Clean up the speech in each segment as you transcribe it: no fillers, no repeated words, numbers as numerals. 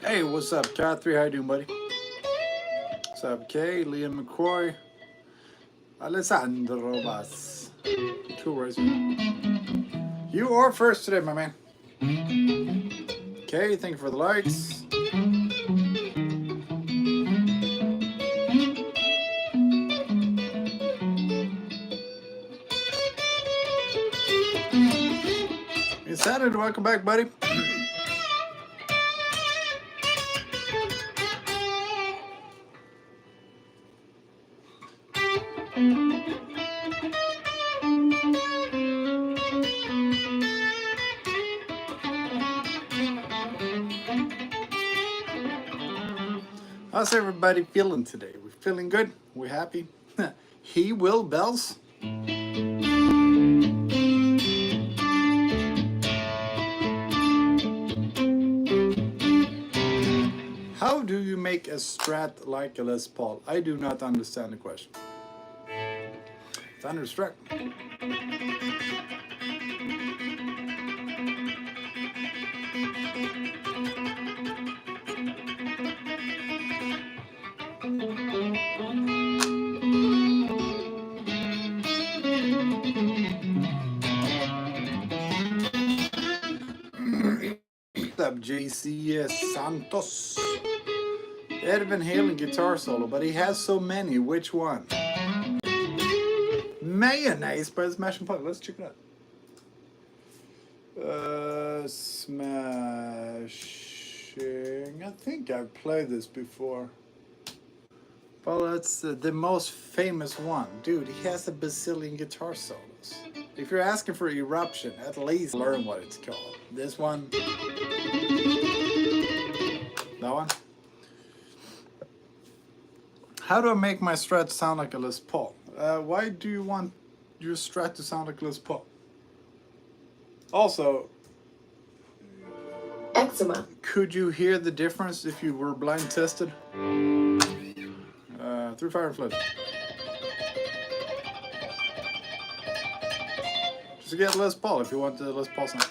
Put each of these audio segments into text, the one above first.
Hey, what's up, Cat 3? How you doing, buddy? What's up, Kay, Liam McCoy, Alessandro Bass. Cool, right? You are first today, my man. Okay, thank you for the likes. It's Saturday. Welcome back, buddy. How's everybody feeling today? We feeling good? We happy? He will bells. How do you make a Strat like a Les Paul? I do not understand the question. Thunderstruck. Up JC Santos. Edvin Halen guitar solo, but he has so many. Which one? Mayonnaise by Smashing Pumpkins. Let's check it out. Smashing. I think I've played this before. Well, that's the most famous one. Dude, he has a bazillion guitar solos. If you're asking for Eruption, at least learn what it's called. This one. That one. How do I make my Strat sound like a Les Paul? Why do you want your Strat to sound like a Les Paul? Also, eczema. Could you hear the difference if you were blind tested? Through fire and flood. Just get Les Paul if you want the Les Paul sound.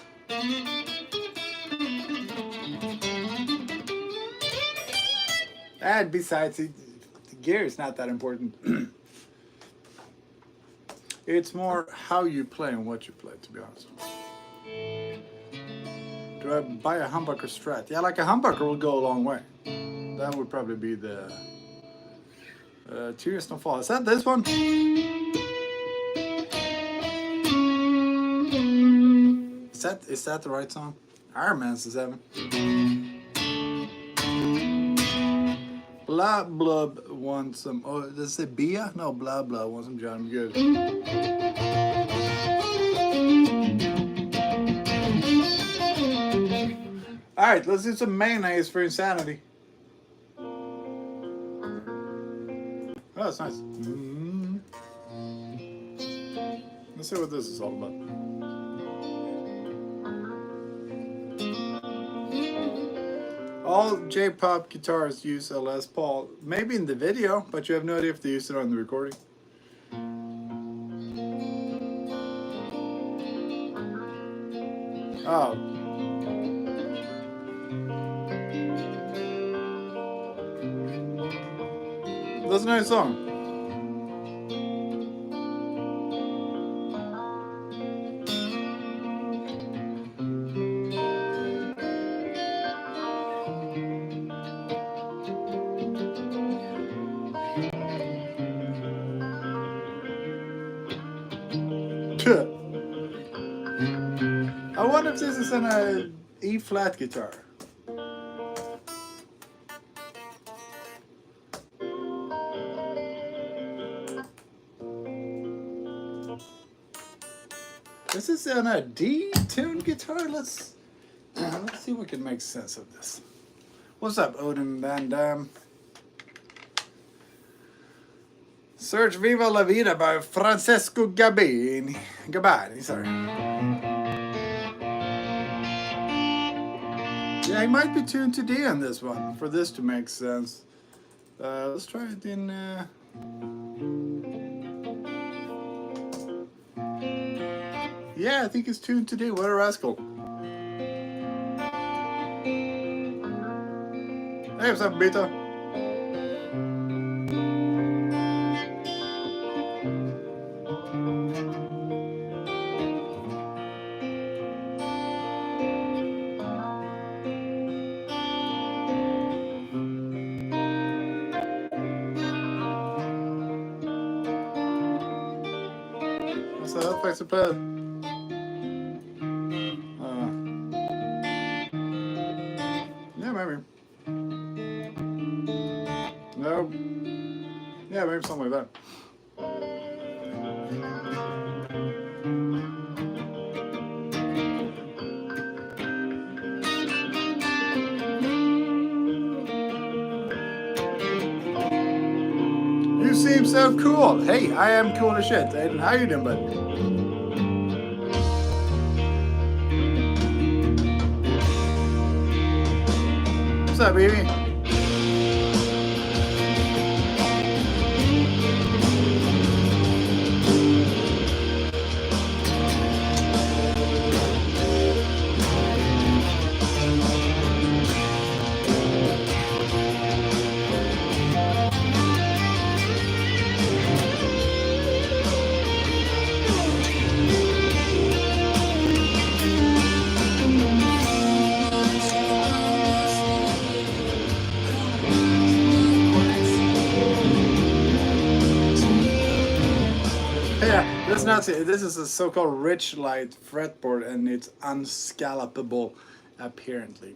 And besides, the gear is not that important. It's more how you play and what you play, to be honest. Do I buy a humbucker Strat? Yeah, like a humbucker will go a long way. That would probably be the Tears Don't Fall. Is that this one? Is that the right song? Iron Man says 7. Blah blah wants some. Oh, does it say Bia? No, blah blah wants some John Good. All right, let's do some mayonnaise for insanity. Oh, that's nice. Let's see what this is all about. All J-pop guitarists use a Les Paul, maybe in the video, but you have no idea if they used it on the recording. Oh. That's a nice song. I wonder if this is an E-flat guitar. This is on a D-tuned guitar. Let's see if we can make sense of this. What's up, Odin Van Dam? Search Viva La Vida by Francesco Gabani, sorry. Yeah, he might be tuned to D on this one, for this to make sense. Let's try it in... Yeah, I think it's tuned to D. What a rascal. Hey, what's up, Beta? What's that faktiskt att play? Yeah, maybe. No. Yeah, maybe something like that. You seem so cool. Hey, I am cool as shit. Aiden, how you doing, bud? What's up, baby? This is a so-called rich light fretboard, and it's unscallopable, apparently.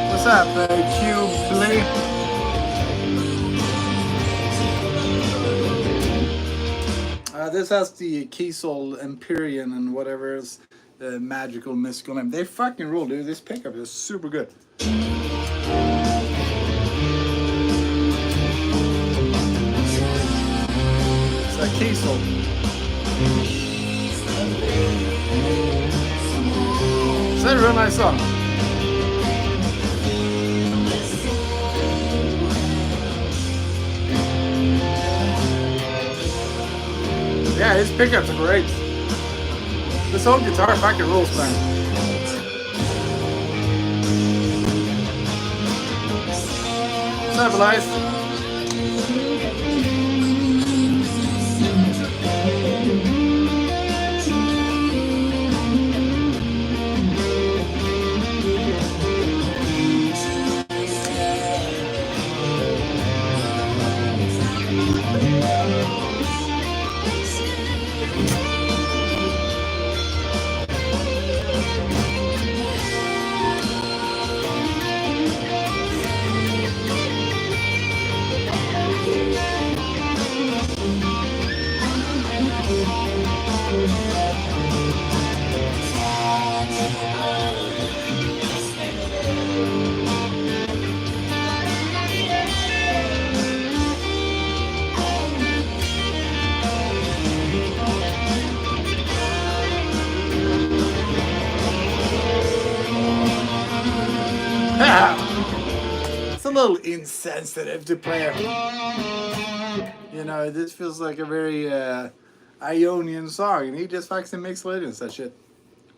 What's up, Cube Play? This has the Kiesel Empyrean and whatever is the magical mystical name. They fucking rule, dude. This pickup is super good. Kiesel. Is that a real nice song? Yeah, his pickups are great. This whole guitar fucking rules, man. What's up, Elias? It's a little insensitive to play. You know, this feels like a very Ionian song, and he just fucking makes it and such shit.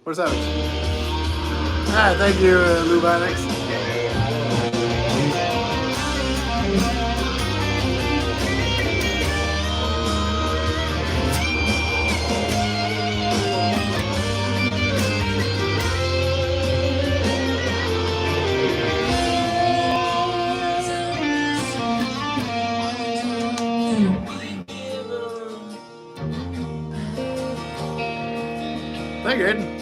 What's up? Ah, thank you, Lubanix. Thank you, Aiden.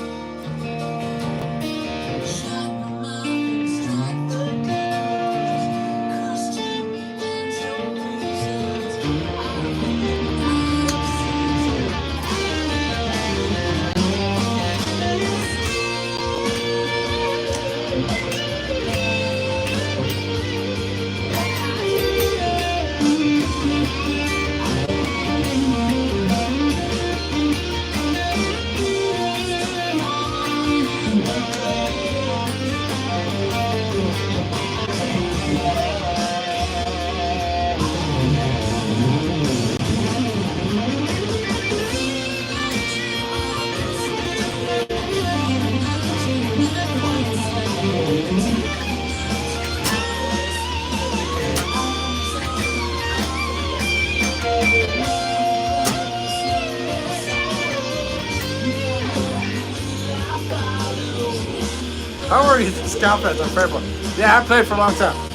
How are you this confident on fretboard? Yeah, I played for a long time.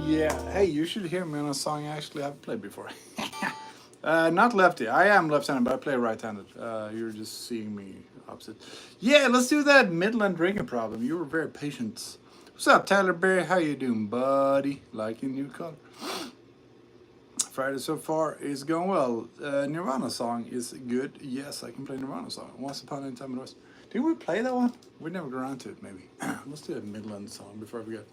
Yeah, hey, you should hear me on a song actually I've played before. Not lefty. I am left-handed, but I play right-handed. You're just seeing me opposite. Yeah, let's do that Midland drinking problem. You were very patient. What's up, Tyler Berry? How you doing, buddy? Liking new color. Friday so far is going well. Nirvana song is good. Yes, I can play Nirvana song. Once Upon a Time in the West. Did we play that one? We never got around to it, maybe. Let's do a Midland song before I forget.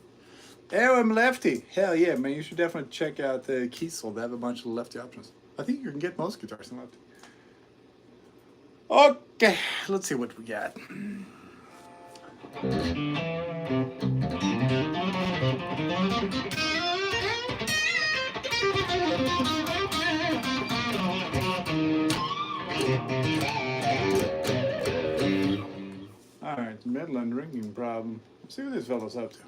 Oh, I'm lefty. Hell yeah, man. You should definitely check out the Kiesel. They have a bunch of lefty options. I think you can get most guitars in lefty. Okay, let's see what we got. Alright, Midland ringing problem. Let's see what this fellow's up to.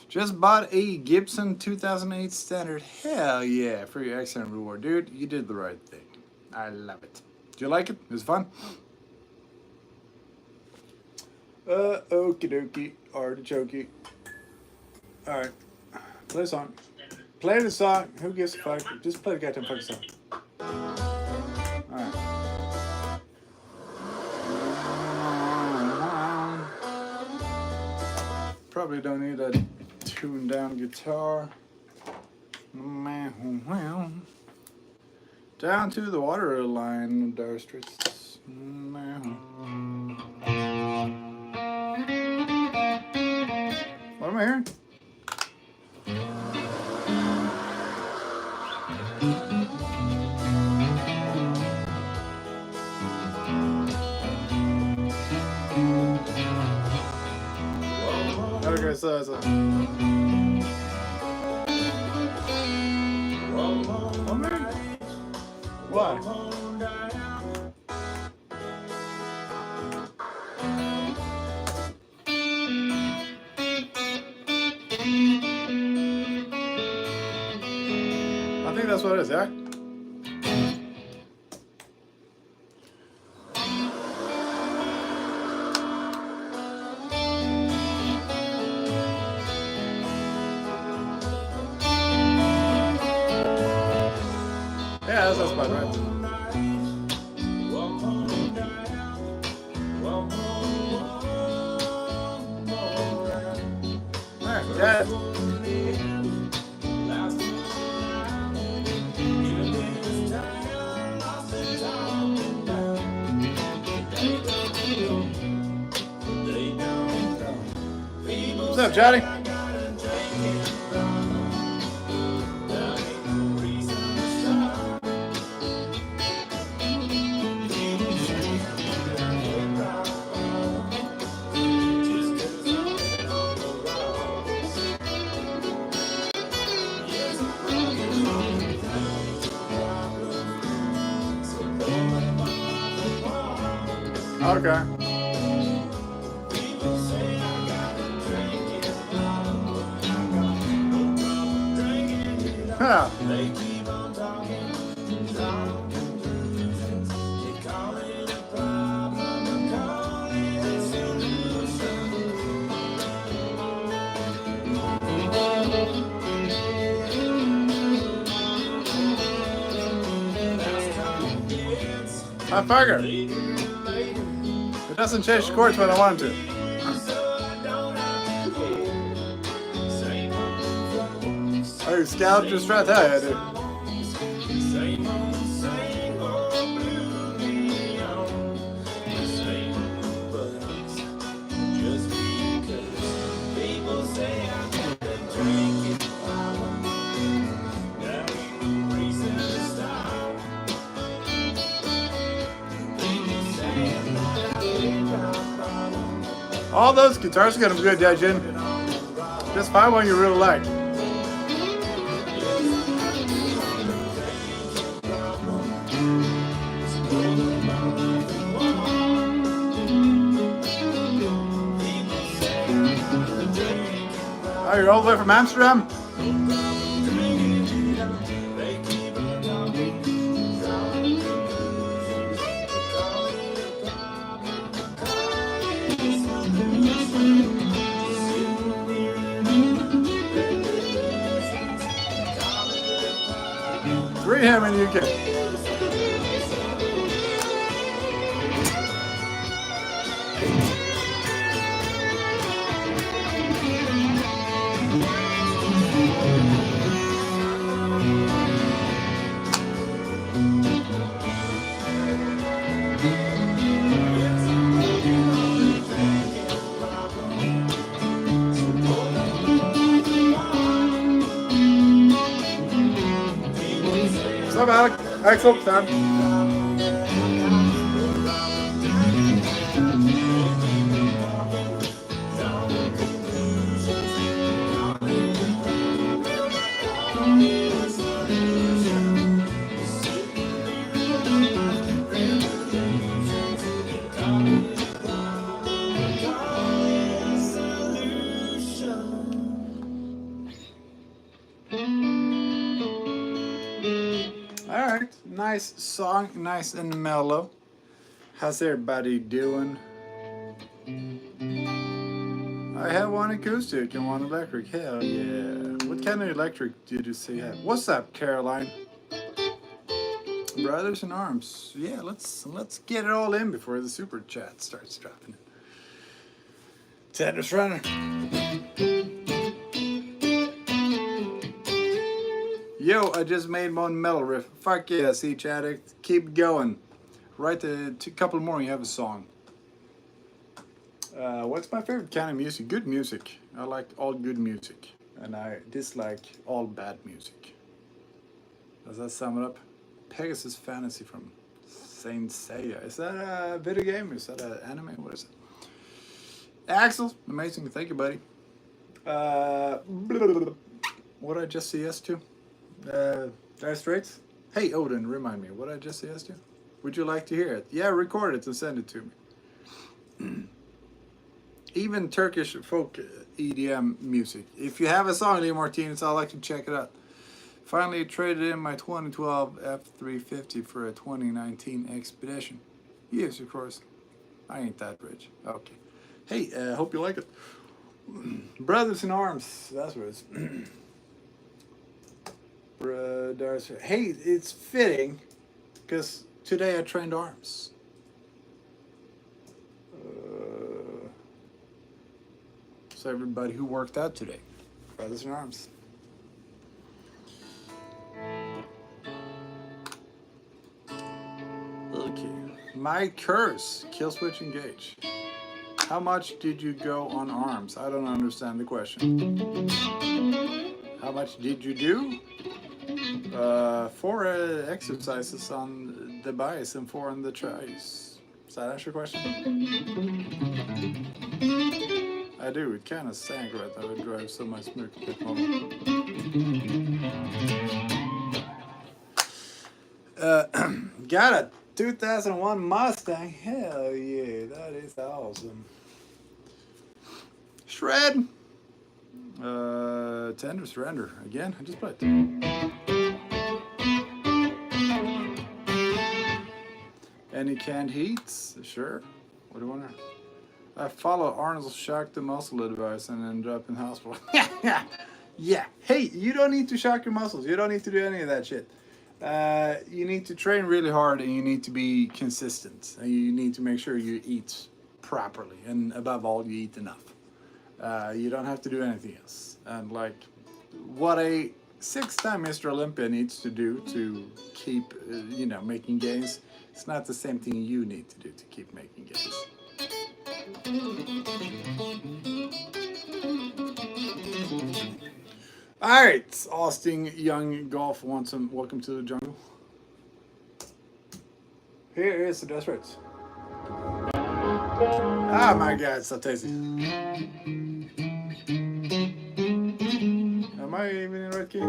Just bought a Gibson 2008 Standard. Hell yeah, for your excellent reward. Dude, you did the right thing. I love it. Do you like it? It was fun? Okie dokie. Artichoke. Alright. Play a song. Play the song. Who gives a fuck? Just play the goddamn fucking song. Alright. Probably don't need a tuned down guitar. Down to the water line, Dire Straits. What am I hearing? Okay, so why? I think that's what it is, yeah? Yeah, that's about right. Alright, yeah. What's up, Johnny? Okay. Huh. I figured. It doesn't change the chords when I want it to. Oh, you scalloped your strat? Hell yeah, dude. All those guitars are gonna be good, Dejin. Just find one you really like. Oh, you're all the way from Amsterdam? Greenham in the UK. What's up, Alec? Axel, Sam. Alright, nice song, nice and mellow. How's everybody doing? I have one acoustic and one electric. Hell yeah. What kind of electric did you say you have? What's up, Caroline? Brothers in arms. Yeah, let's get it all in before the super chat starts dropping. Tennis runner. Yo, I just made one metal riff. Fuck yeah, Siege Addict. Keep going. Write a couple more and you have a song. What's my favorite kind of music? Good music. I like all good music. And I dislike all bad music. Does that sum it up? Pegasus Fantasy from Saint Seiya. Is that a video game? Is that an anime? What is it? Axel, amazing. Thank you, buddy. What did I just say yes to? Dire Straits? Hey, Odin, remind me. What did I just say yes to? Would you like to hear it? Yeah, record it and send it to me. Even Turkish folk EDM music. If you have a song, Lee Martinez, I'd like to check it out. Finally traded in my 2012 F350 for a 2019 Expedition. Yes, of course. I ain't that rich. Okay. Hey, hope you like it. Brothers in Arms. That's what it is. Hey, it's fitting because today I trained arms. So everybody who worked out today, Brothers in Arms. Okay, my curse, kill switch engage. How much did you go on arms? I don't understand the question. How much did you do? 4 exercises on the bias and 4 on the tries. Does that answer your question? I do. It kind of sank right. I would drive so much smoke at the moment. Got a 2001 Mustang. Hell yeah, that is awesome. Shred. Tender Surrender. Again, I just played. Any canned heats? Sure. What do you want to? I follow Arnold's shock the muscle advice and ended up in hospital. Yeah. Hey, you don't need to shock your muscles. You don't need to do any of that shit. You need to train really hard and you need to be consistent. And you need to make sure you eat properly. And above all, you eat enough. You don't have to do anything else. And like what a 6-time Mr. Olympia needs to do to keep, making gains, it's not the same thing you need to do to keep making gains. All right, Austin Young Golf wants some. Welcome to the jungle. Here is the Death Rates. Oh my god, it's so tasty. Am I even in the right key?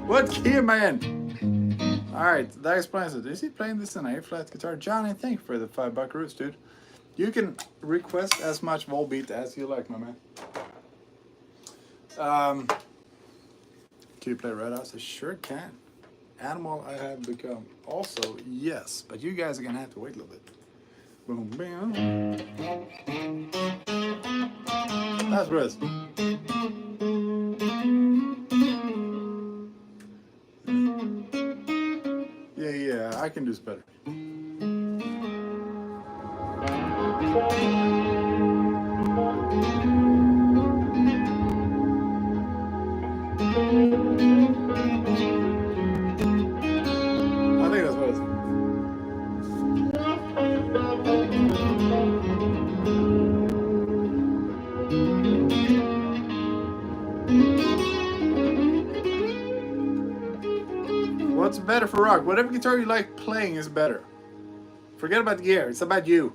What key am I in? Alright, that explains it. Is he playing this in an A-flat guitar? Johnny, thank you for the $5 roots, dude. You can request as much Volbeat as you like, my man. Can you play Red House? I sure can. Animal I have become. Also, yes. But you guys are going to have to wait a little bit. Boom, bam. That's Riz. Yeah, I can do this better. I think that's what it is. What's better for rock? Whatever guitar you like playing is better. Forget about the gear. It's about you.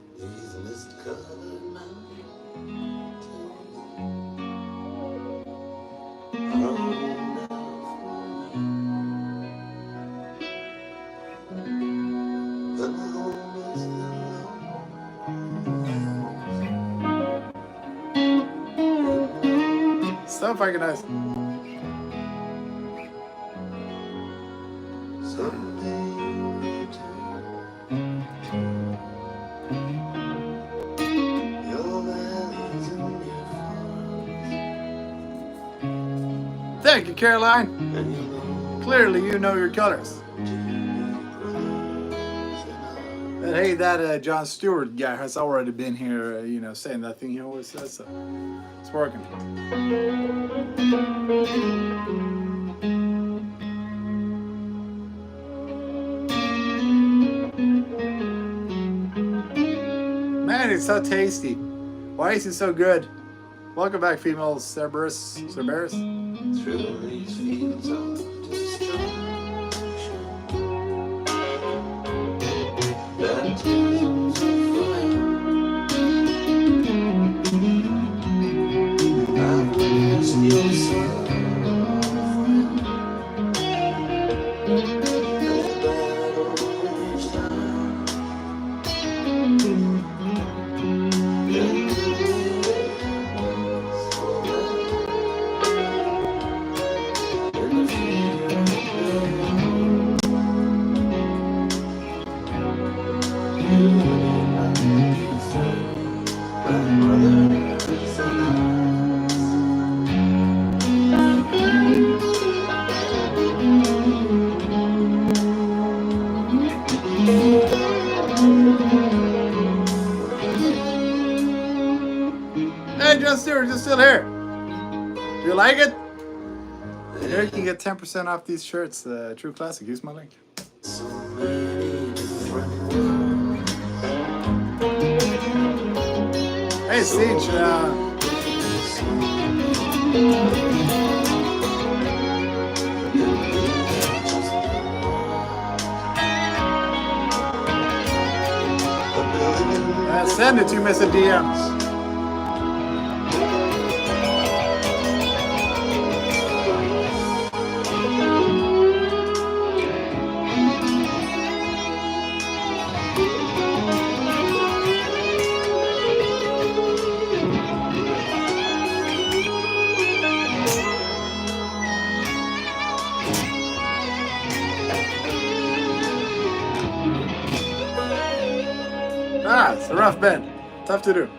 So fucking nice. Thank you, Caroline. Clearly, you know your colors. But hey, that John Stewart guy has already been here, you know, saying that thing he always says. So it's working. Man, it's so tasty. Why is it so good? Welcome back, female Cerberus. Through these fields of destruction, I've witnessed your suffering, and the battle is down. Hey, John Stewart, you're still here. Do you like it? Here you can get 10% off these shirts. True Classic. Use my link. Hey, Siege. Send it to Mr. DMs. It's a rough bend. Tough to do.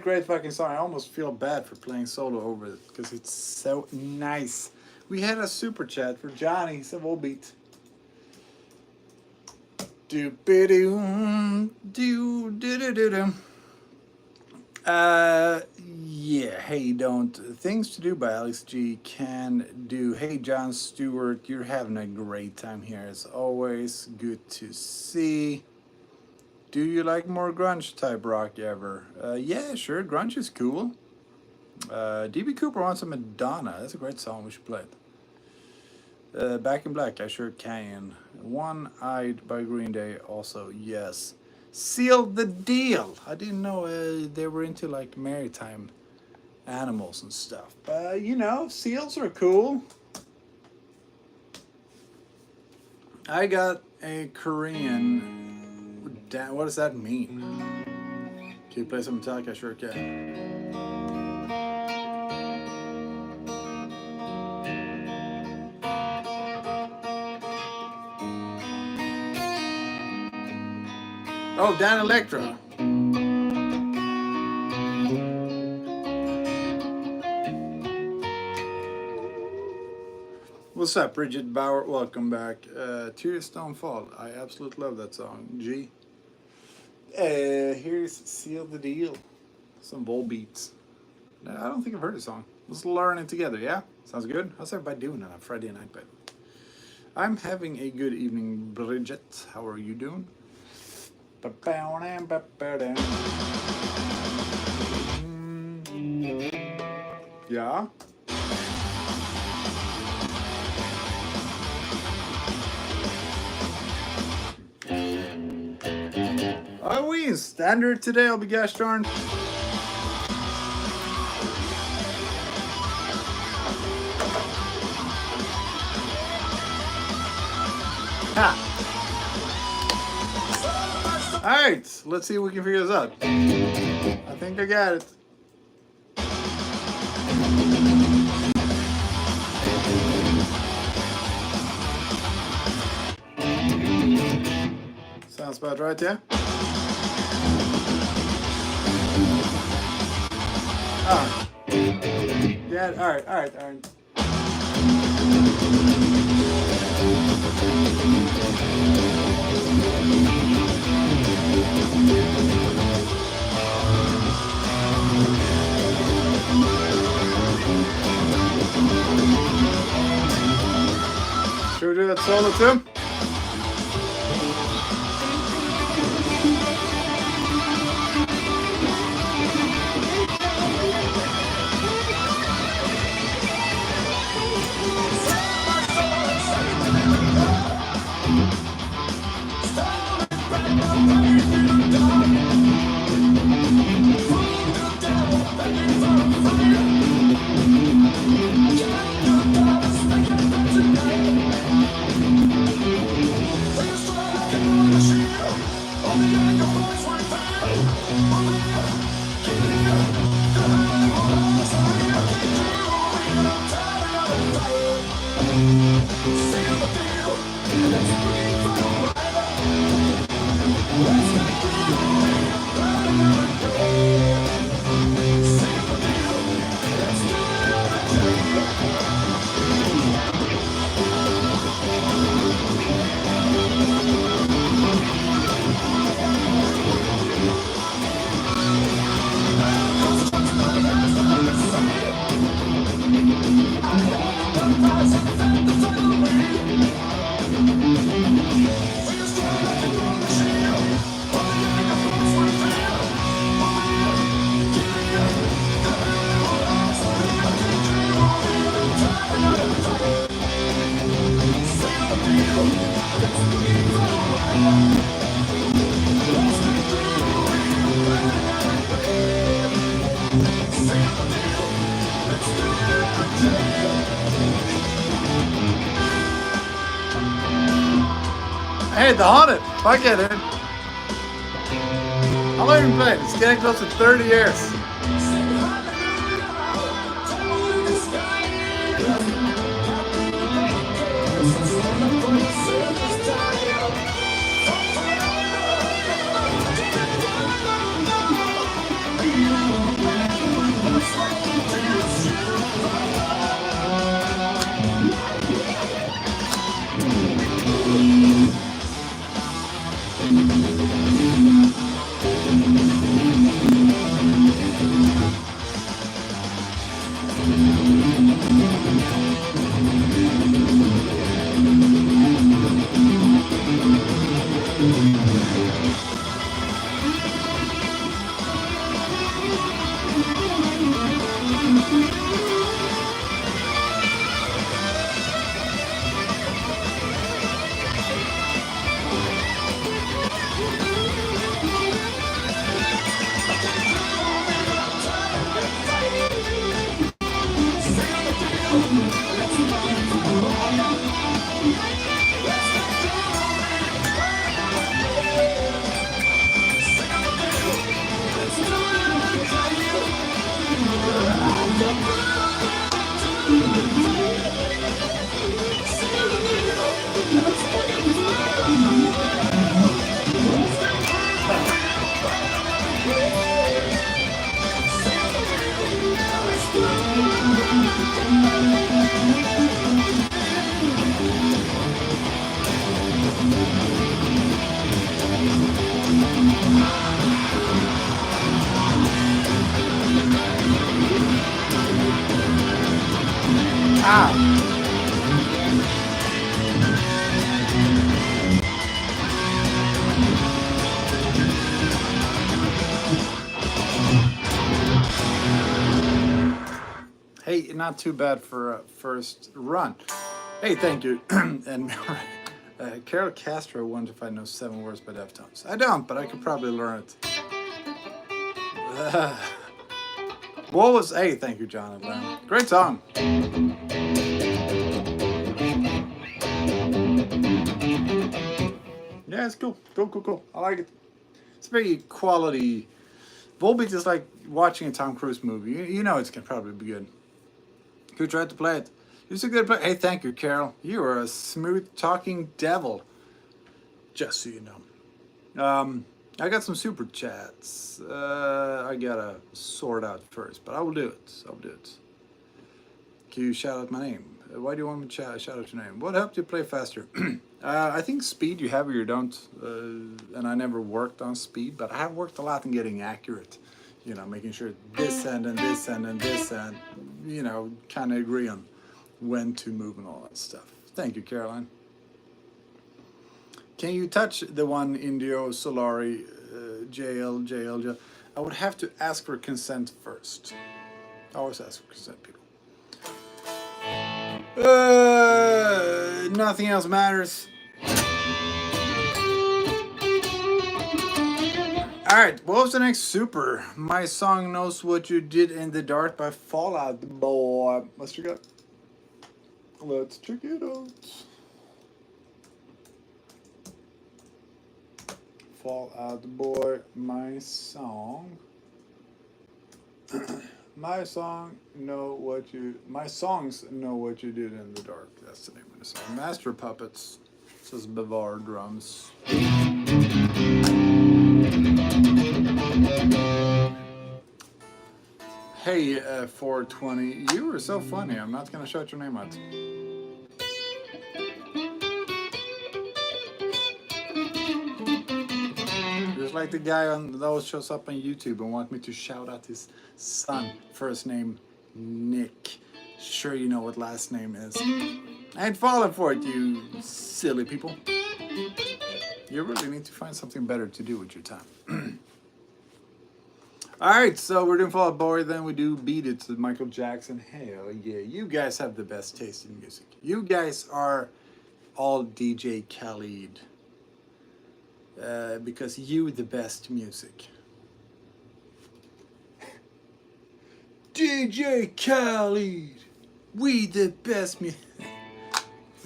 great fucking song. I almost feel bad for playing solo over it because it's so nice. We had a super chat for Johnny. He said, Volbeat. Yeah, hey, don't. Things to Do by Alex G. Can do. Hey, John Stewart, you're having a great time here as always. Good to see. Do you like more grunge type rock ever? Yeah, sure. Grunge is cool. DB Cooper wants a Madonna. That's a great song. We should play it. Back in Black, I sure can. One Eyed by Green Day, also yes. Seal the Deal. I didn't know they were into like maritime animals and stuff. But you know, seals are cool. I got a Korean. What does that mean? Can you play some Metallica? I sure can. Oh, Dan Electro. What's up, Bridget Bauer? Welcome back. Tears Don't Fall. I absolutely love that song. G. Here's Seal the Deal. Some Volbeats. I don't think I've heard the song. Let's learn it together, yeah? Sounds good? How's everybody doing on a Friday night, baby? I'm having a good evening, Bridget. How are you doing? Yeah? Are we in standard today? I'll be gosh darn. Ha! Alright, let's see if we can figure this out. I think I got it. Sounds about right, yeah? Oh. Yeah, alright. Should we do that solo too? Hey, the Haunted. Fuck yeah, dude. How long have you been playing? It's getting close to 30 years. Hey, not too bad for a first run. Hey, thank you. And Carol Castro wondered if I know 7 words by Deftones. I don't, but I could probably learn it. What was... Hey, thank you, Jonathan. Great song. Yeah, it's cool. Cool. I like it. It's very quality. Volbeat is like watching a Tom Cruise movie. You know it's going to probably be good. Who tried to play it? You're a good player. Hey, thank you, Carol. You are a smooth talking devil. Just so you know. I got some super chats. I gotta sort out first, but I will do it. Can you shout out my name? Why do you want me to shout out your name? What helped you play faster? I think speed you have or you don't. And I never worked on speed, but I have worked a lot in getting accurate. You know, making sure this end and this end and this end, you know, kind of agree on when to move and all that stuff. Thank you, Caroline. Can you touch the one Indio Solari JL? I would have to ask for consent first. I always ask for consent, people. Nothing else matters. Alright, what was the next super? My Song Knows What You Did in the Dark by Fall Out Boy. Let's check it out. Fall Out Boy, my song. My songs know what you did in the dark. That's the name of the song. Master Puppets, says Bavar drums. Hey, 420, you were so funny. I'm not gonna shout your name out. Just like the guy on that always shows up on YouTube and wants me to shout out his son. First name Nick. Sure, you know what last name is. I ain't falling for it, you silly people. You really need to find something better to do with your time. Alright, so we're doing Fall Out Boy, then we do Beat It to Michael Jackson. Hell yeah, you guys have the best taste in music. You guys are all DJ Khaled. Because you the best music. DJ Khaled, we the best music.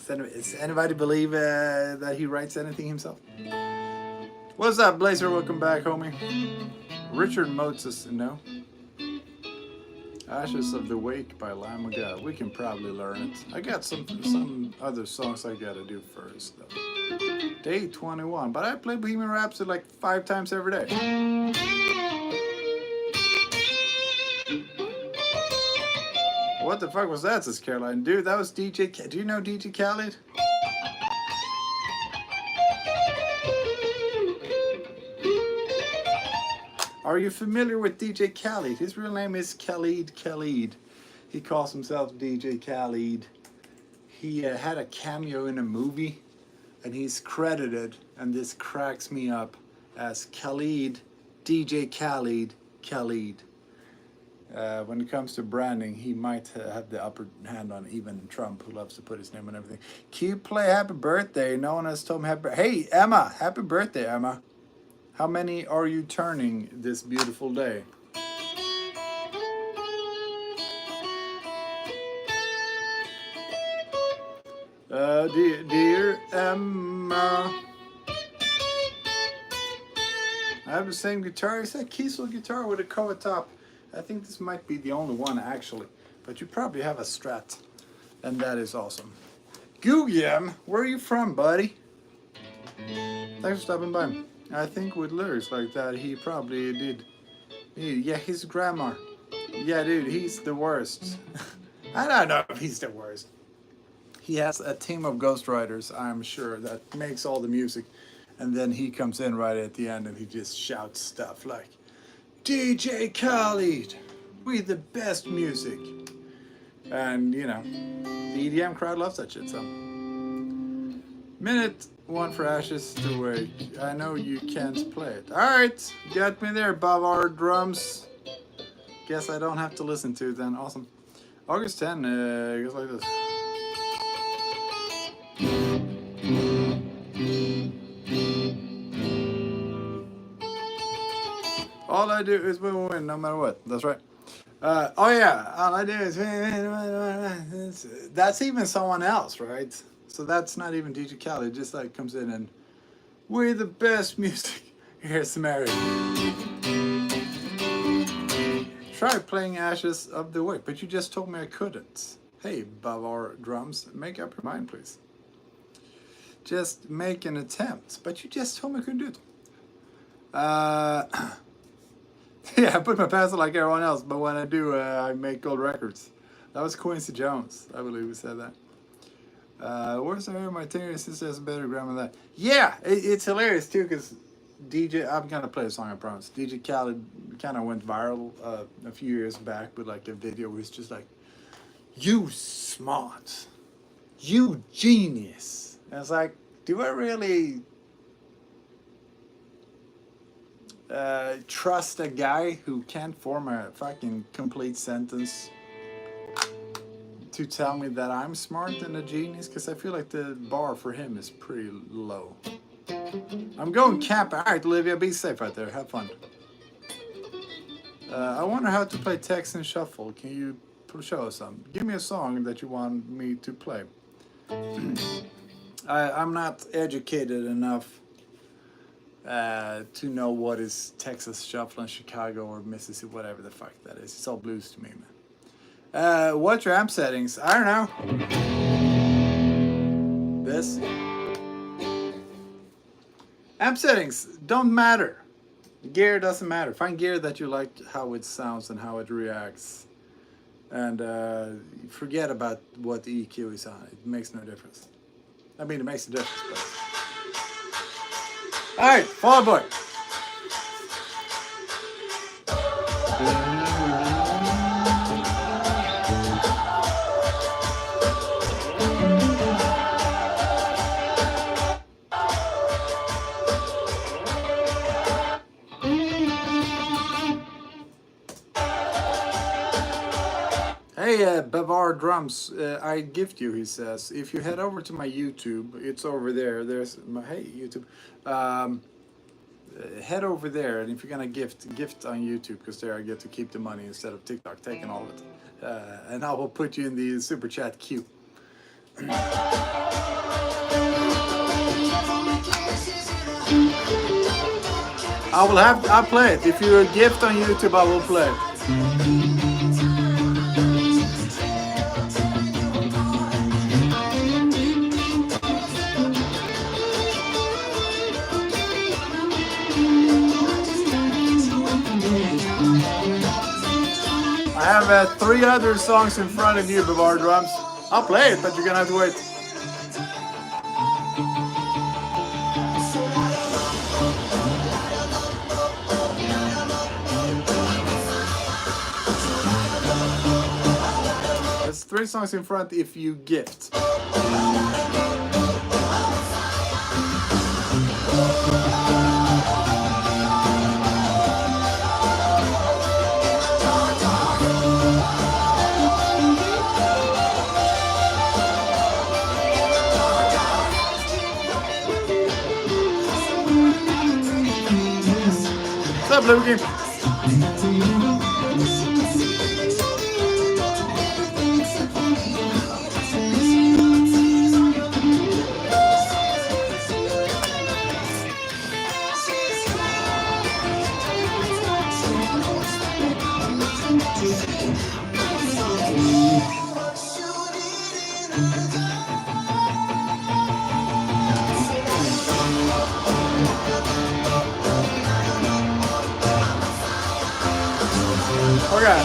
Does anybody believe that he writes anything himself? What's up, Blazer? Welcome back, homie. Richard Moses, no. Ashes of the Wake by Lamb of God. We can probably learn it. I got some other songs I gotta do first, though. Day 21, but I play Bohemian Rhapsody like 5 times every day. What the fuck was that, says Caroline? Dude, that was DJ. Do you know DJ Khaled? Are you familiar with DJ Khaled? His real name is Khaled. He calls himself DJ Khaled. He had a cameo in a movie, and he's credited, and this cracks me up, as Khaled, DJ Khaled, Khaled. When it comes to branding, he might have the upper hand on even Trump, who loves to put his name on everything. Can you play Happy Birthday? No one has told me happy. Hey, Emma, happy birthday, Emma. How many are you turning this beautiful day? Dear Emma. I have the same guitar. It's a Kiesel guitar with a cover top. I think this might be the only one actually, but you probably have a Strat, and that is awesome. Gugiem, where are you from, buddy? Thanks for stopping by. I think with lyrics like that, he probably did. Yeah, his grammar. Yeah, dude, he's the worst. I don't know if he's the worst. He has a team of ghostwriters, I'm sure, that makes all the music. And then he comes in right at the end and he just shouts stuff like, DJ Khaled, with the best music. And, you know, the EDM crowd loves that shit, so. Minute 1 for Ashes to Wake. I know you can't play it. Alright, got me there, Bavar drums. Guess I don't have to listen to it then, awesome. August 10, goes like this. All I do is win no matter what. That's right. Oh yeah, all I do is win. That's even someone else, right? So that's not even DJ Khaled. Just like comes in and we're the best music. Here's Mary. Try playing Ashes of the Wake, but you just told me I couldn't. Hey, Bavar drums, make up your mind, please. Just make an attempt, but you just told me I couldn't do it. Yeah, I put my pants on like everyone else, but when I do, I make gold records. That was Quincy Jones, I believe, who said that. Where's my 10-year sister has a better grammar than that? Yeah, it's hilarious too, because I'm gonna play a song, I promise. DJ Khaled kind of went viral a few years back with like a video where he's just like, "You smart, you genius." And it's like, do I really trust a guy who can't form a fucking complete sentence to tell me that I'm smart and a genius? Because I feel like the bar for him is pretty low. I'm going camp. Alright, Olivia, be safe out there. Have fun. I wonder how to play text and shuffle. Can you show us some? Give me a song that you want me to play. I'm not educated enough to know what is Texas Shuffle in Chicago or Mississippi, whatever the fuck that is. It's all blues to me, man. What's your amp settings? I don't know. This. Amp settings don't matter. Gear doesn't matter. Find gear that you like how it sounds and how it reacts. And forget about what the EQ is on. It makes no difference. I mean, it makes a difference, but... Alright, Fall Out Boy. Hey, Bavar Drums, I gift you, he says. If you head over to my YouTube, it's over there. There's my, hey, YouTube. Head over there, and if you're gonna gift on YouTube, because there I get to keep the money instead of TikTok taking all of it. And I will put you in the super chat queue. I'll play it. If you're a gift on YouTube, I will play it. I have 3 other songs in front of you, Bavar Drums. I'll play it, but you're gonna have to wait. That's 3 songs in front if you gift. What's up, Luke? Okay.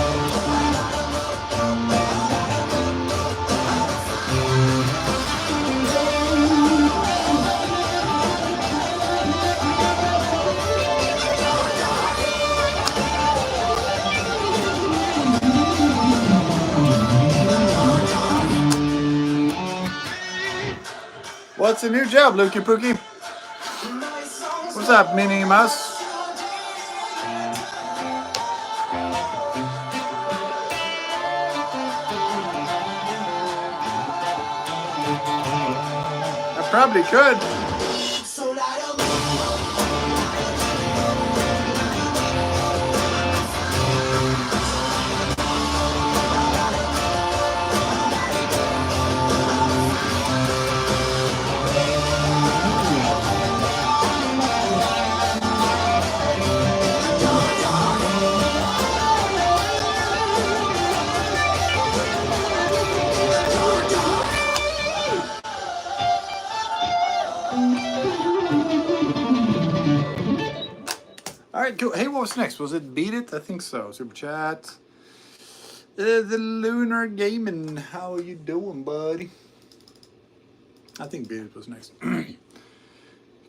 What's a new job, Lukey Pookie? What's up, Minnie Mouse? I probably could. Alright, cool. Hey, what was next? Was it Beat It? I think so. Super chat. The Lunar Gaming. How you doing, buddy? I think Beat It was next.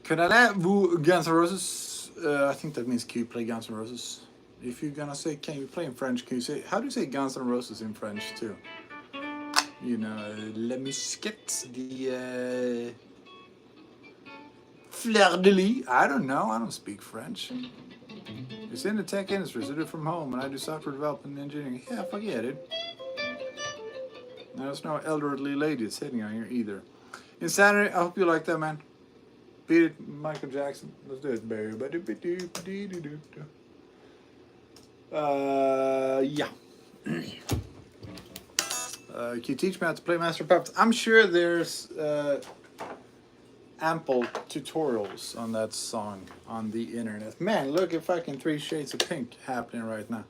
Connaissez-vous Guns N' Roses? I think that means can you play Guns N' Roses? If you're gonna say can you play in French, can you say, how do you say Guns N' Roses in French too? You know, la musquette, the fleur de lis. I don't know. I don't speak French. It's in the tech industry, so I do it from home, and I do software development and engineering. Yeah, fuck yeah, dude. There's no elderly lady sitting on here either. Insanity, I hope you like that, man. Beat It, Michael Jackson. Let's do it, Barry. Yeah. Can you teach me how to play Master Puppets? I'm sure there's ample tutorials on that song on the internet. Man, look at fucking 3 Shades of Pink happening right now.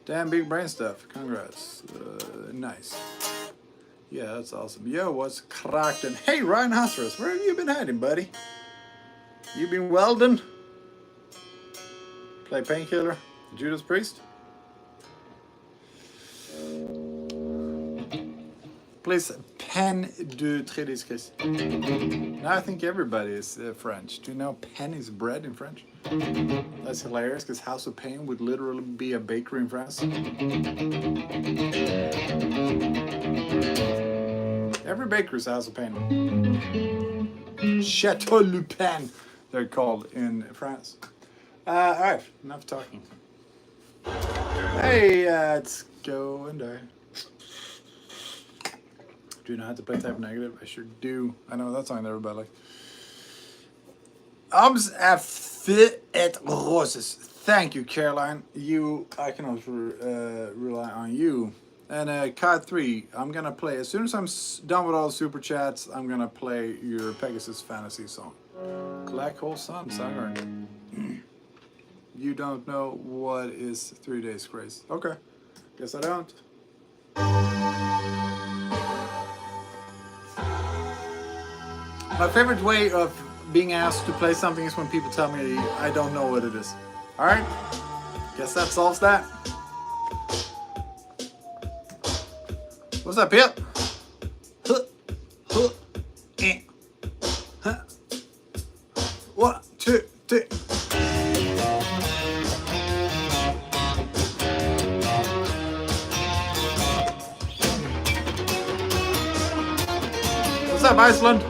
Damn big brain stuff. Congrats. Nice. Yeah, that's awesome. Yo, what's cracking? Hey, Ryan Hosros, where have you been hiding, buddy? You been welding? Play Painkiller? Judas Priest? Please, pen du très discret. Now I think everybody is French. Do you know pen is bread in French? That's hilarious because House of Pain would literally be a bakery in France. Every bakery is House of Pain. Chateau Le Pen, they're called in France. Alright, enough talking. Hey, let's go and die. Do you know how to play Type Negative? I sure do. I know that song that everybody like. Arms à feu et roses. Thank you, Caroline. I can always rely on you. And card 3, I'm gonna play as soon as I'm done with all the super chats. I'm gonna play your Pegasus Fantasy song. Black Hole Sun, Sanger. You don't know what is 3 Days Grace. Okay, guess I don't. My favorite way of being asked to play something is when people tell me I don't know what it is. Alright? Guess that solves that. What's up, Pip? Huh. Huh. Eh. Huh. 1, 2, 3. What's up, Iceland?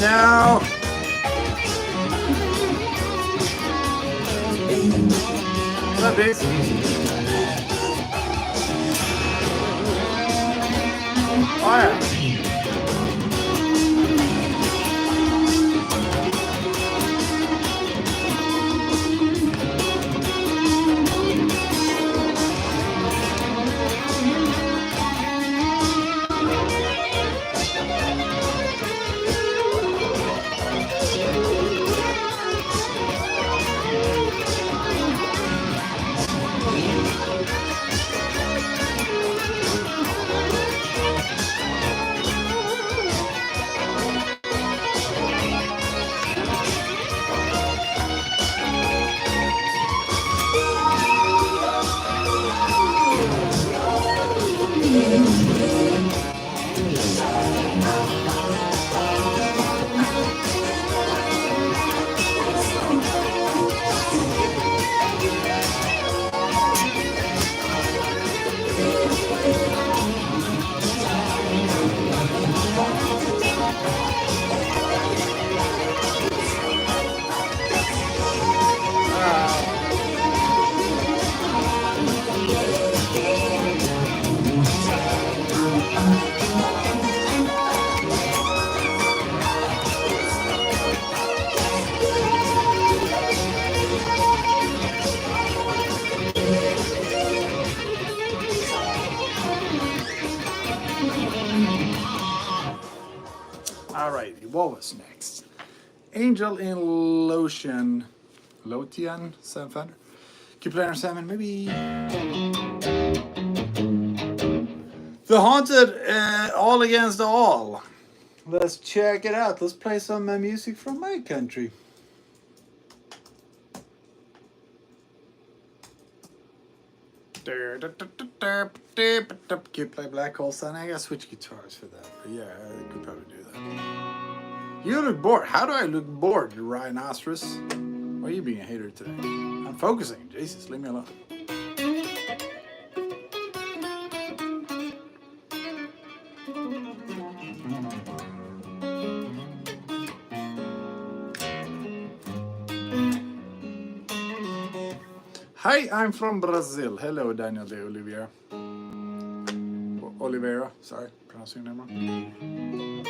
Now, what's up, dude? Oh, yeah. Alrighty, what was next? Angel in Lotion. Lotian 7 Fender. Keep playing 7, maybe. The Haunted, All Against All. Let's check it out. Let's play some music from my country. Keep play Black Hole Sun. I gotta switch guitars for that. But yeah, I could probably do that. You look bored. How do I look bored, you rhinoceros? Why are you being a hater today? I'm focusing. Jesus, leave me alone. Hi, I'm from Brazil. Hello, Daniel de Oliveira. Oliveira, sorry, pronouncing your name wrong.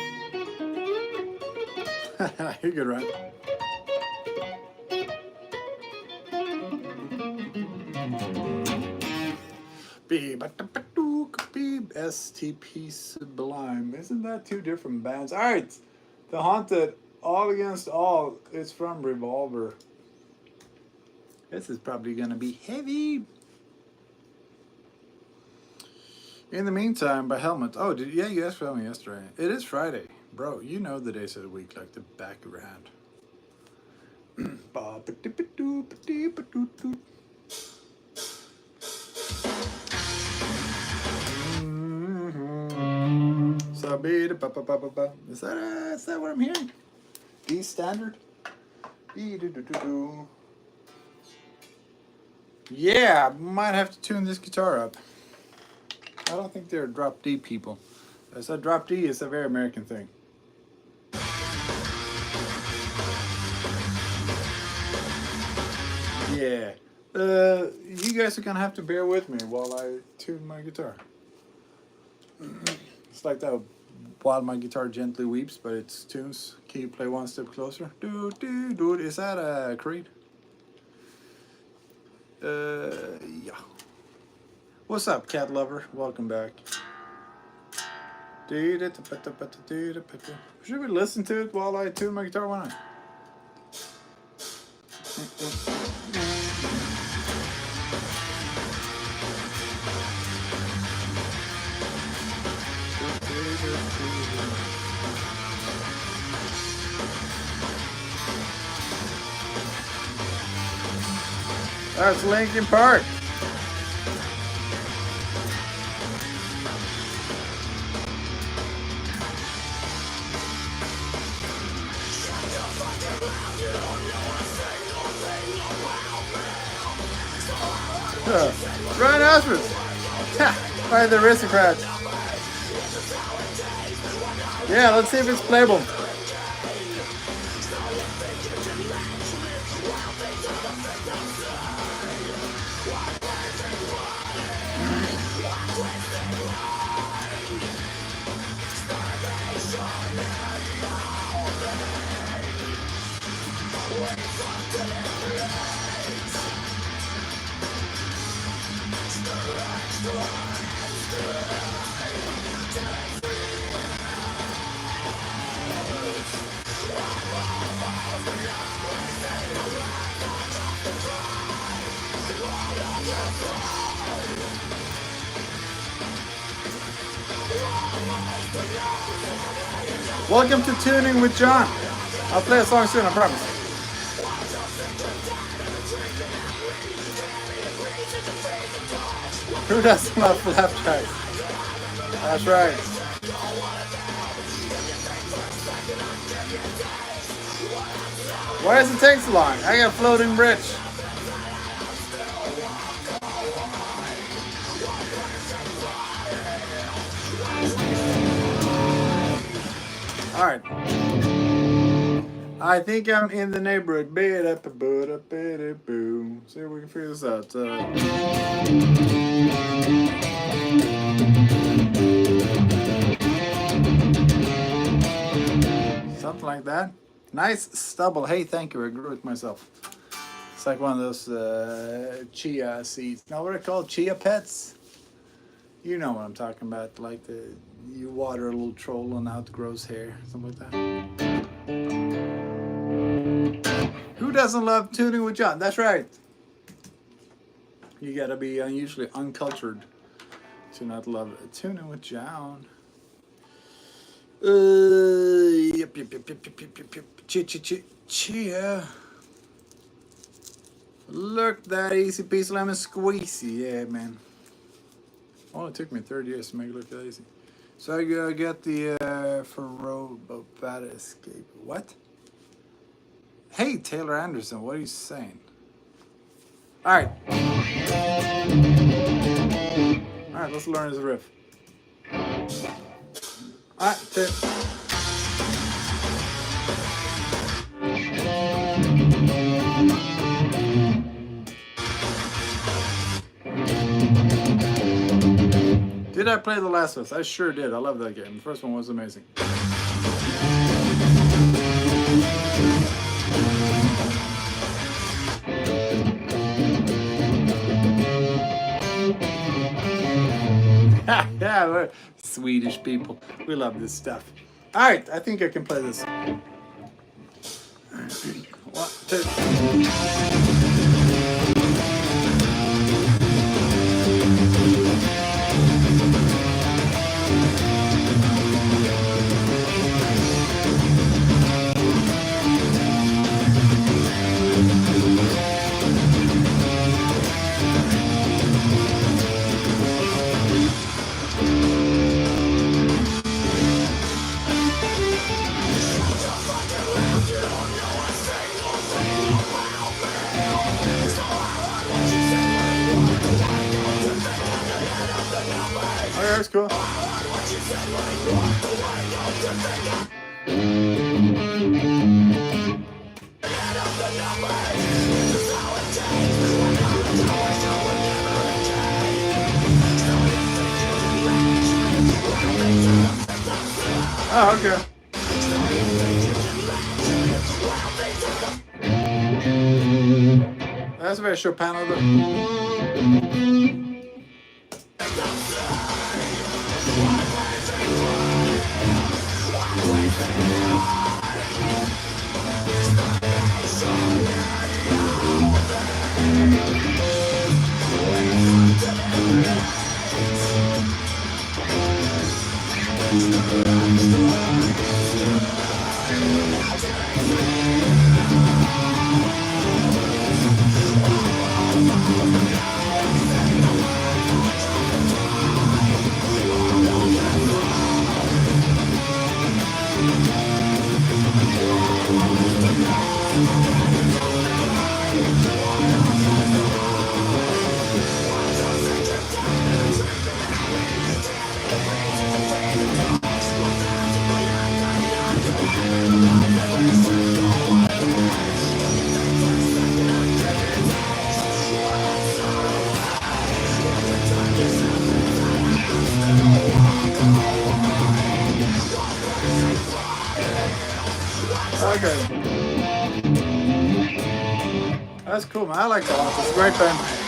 You're good, right? STP Sublime. Isn't that two different bands? Alright, The Haunted, All Against All. It's from Revolver. This is probably gonna be heavy. In the meantime, by Helmet. Oh, yeah, you asked for Helmet yesterday. It is Friday. Bro, you know the days of the week like the back of your hand. Is that what I'm hearing? D standard? Yeah, might have to tune this guitar up. I don't think they're drop D people. So drop D is a very American thing. Yeah. You guys are gonna have to bear with me while I tune my guitar. It's like that while my guitar gently weeps, but it's tunes. Can you play one step closer? Dude. Is that a Creed? Yeah. What's up, cat lover? Welcome back. Should we listen to it while I tune my guitar? Why not? That's Linkin Park. Ryan Osmond. By the aristocrats. Yeah, let's see if it's playable. Welcome to Tuning with John. I'll play a song soon, I promise. Who doesn't love flap tracks? That's right. Why does it take so long? I got a floating bridge. Alright. I think I'm in the neighborhood. See if we can figure this out. Something like that. Nice stubble. Hey, thank you. I grew it myself. It's like one of those chia seeds. Now, what are they called? Chia pets? You know what I'm talking about. Like you water a little troll and out grows hair. Something like that. Who doesn't love tuning with John? That's right. You gotta be unusually uncultured to not love tuning with John. Yep. Chia. Look, that easy piece of lemon squeezy. Yeah, man. Oh, it took me 30 years to make it look that easy. So I got the Reverb Bad Escape. What? Hey, Taylor Anderson, what are you saying? Alright. Alright, let's learn this riff. Alright, Did I play The Last of Us? I sure did. I love that game. The first one was amazing. Yeah, we're Swedish people. We love this stuff. Alright, I think I can play this. 1, 2. cool. Oh, okay. That's very Chopin of Okay. That's cool, man. I like that one. It's a great band.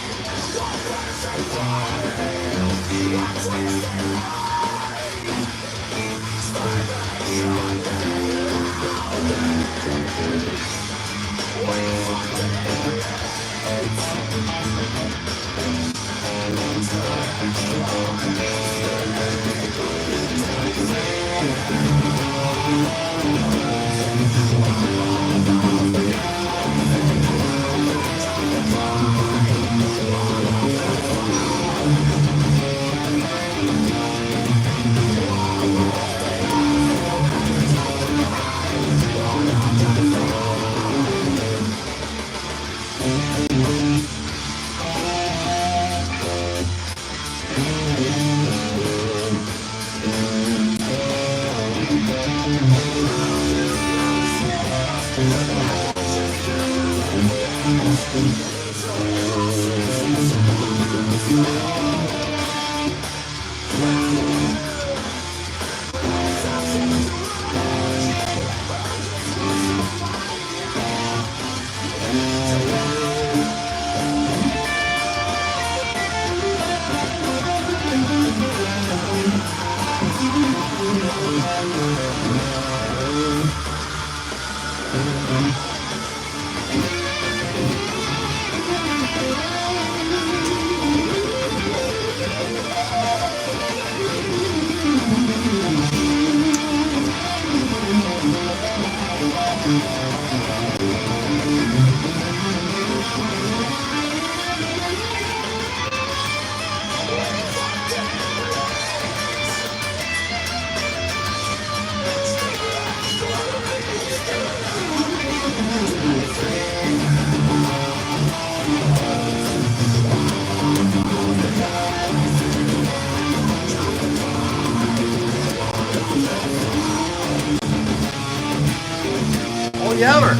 Oh, yeller.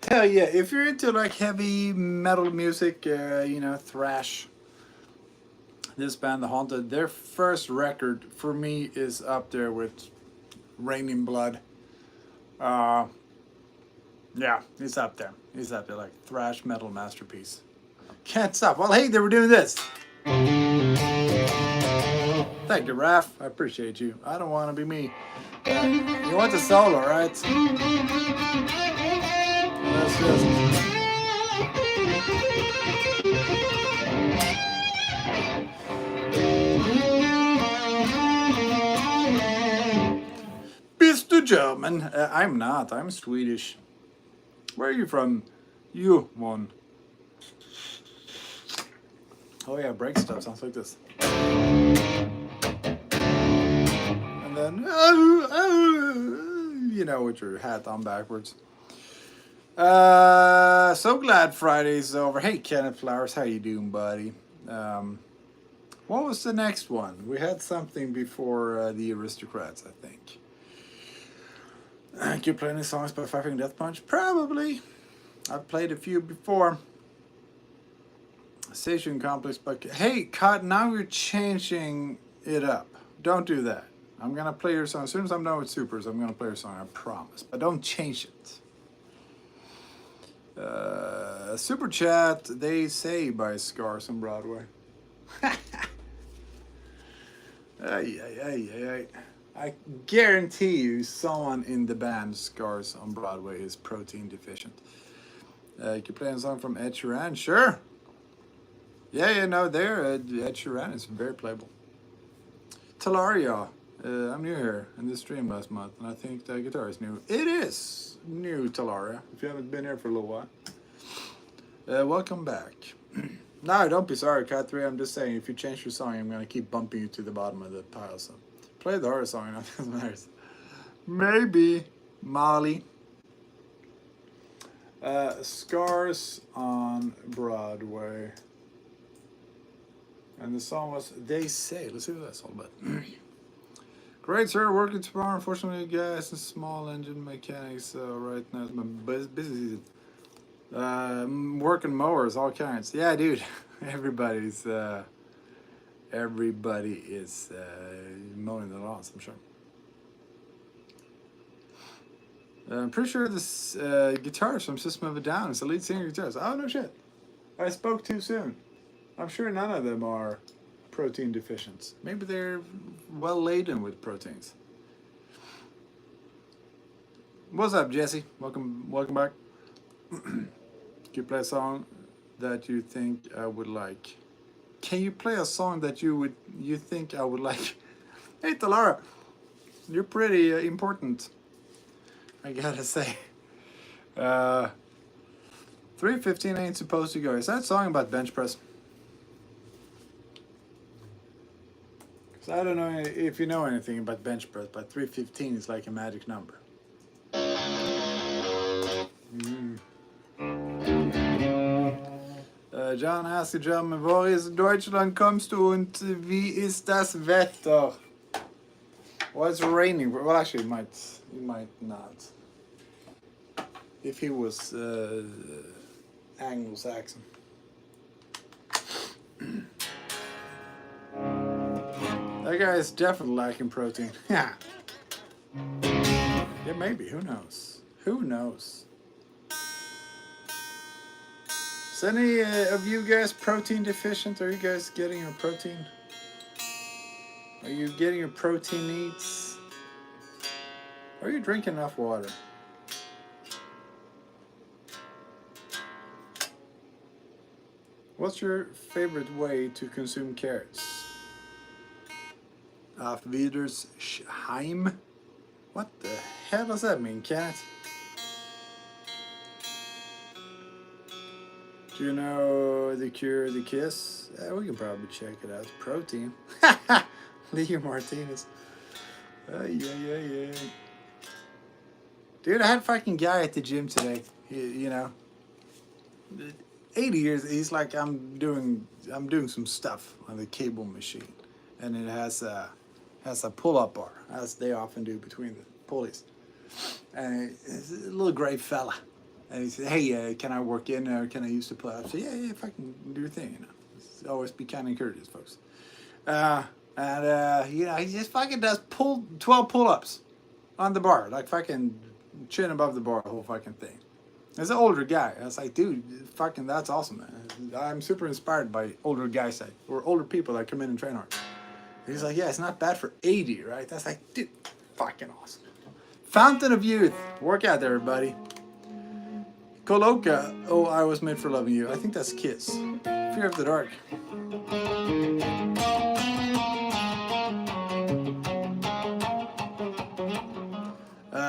Hell yeah, if you're into like heavy metal music, you know, thrash, this band, The Haunted, their first record for me is up there with Raining Blood. Yeah, it's up there. It's up there, like thrash metal masterpiece. Can't stop. Well, hey, they were doing this. Thank you, Raph. I appreciate you. I don't want to be me. You want the solo, right? Let's just... German. I'm not. I'm Swedish. Where are you from? You one. Oh yeah, break stuff sounds like this. And then, you know, with your hat on backwards. So glad Friday's over. Hey, Kenneth Flowers, how you doing, buddy? What was the next one? We had something before the Aristocrats, I think. Can you play any songs by Five Finger Death Punch? Probably. I've played a few before. Station Complex, but hey, Cut, now you're changing it up. Don't do that. I'm gonna play your song as soon as I'm done with Supers. I'm gonna play your song, I promise. But don't change it. Super Chat, They Say by Scars on Broadway. I guarantee you someone in the band Scars on Broadway is protein deficient. You can play a song from Ed Sheeran? Sure. Yeah, no, Ed Sheeran is very playable. Talaria, I'm new here in this stream last month, and I think the guitar is new. It is new, Talaria, if you haven't been here for a little while. Welcome back. No, don't be sorry, Cat 3. I'm just saying, if you change your song, I'm going to keep bumping you to the bottom of the pile. So play the hardest song, nothing matters. Maybe Molly. Scars on Broadway. And the song was They Say. Let's see what that's all about. Great, sir. Working tomorrow. Unfortunately, guys, and small engine mechanics. Right now, it's my busy season. Working mowers, all kinds. Yeah, dude. Everybody is mowing the lawns, I'm sure. I'm pretty sure this guitarist from System of a Down is the lead singer guitarist. Oh, no shit. I spoke too soon. I'm sure none of them are protein deficient. Maybe they're well laden with proteins. What's up, Jesse? Welcome back. Can you play a song that you think I would like? Can you play a song that you think I would like? Hey, Talara, you're pretty important, I gotta say. 3:15 ain't supposed to go. Is that song about bench press? Because I don't know if you know anything about bench press, but 3:15 is like a magic number. John asks the German, wo ist Deutschland kommst du und wie ist das Wetter? Well, it's raining. Well, actually, it might not. If he was Anglo-Saxon. That guy is definitely lacking protein. Yeah. Yeah, maybe. Who knows? Who knows? Is any of you guys protein deficient? Are you guys getting your protein? Are you getting your protein needs? Are you drinking enough water? What's your favorite way to consume carrots? Auf Wiedersheim? What the hell does that mean, cat? Do you know The Cure, The Kiss? We can probably check it out. Protein. Leo Martinez. Yeah. Dude, I had a fucking guy at the gym today. You know, 80 years. He's like, I'm doing some stuff on the cable machine, and it has a pull-up bar, as they often do between the pulleys. And it's a little gray fella. And he said, hey, can I work in or can I use the pull-up? I said, yeah, if I can do your thing, you know. Always be kind and courteous, folks. You know, he just fucking does 12 pull-ups on the bar, like fucking chin above the bar, the whole fucking thing. He's an older guy. I was like, dude, fucking, that's awesome, man. I'm super inspired by older guys or older people that come in and train hard. He's like, yeah, it's not bad for 80, right? That's like, dude, fucking awesome. Fountain of Youth. Work out there, everybody. Coloca, oh, I Was Made for Loving You. I think that's Kiss. Fear of the Dark.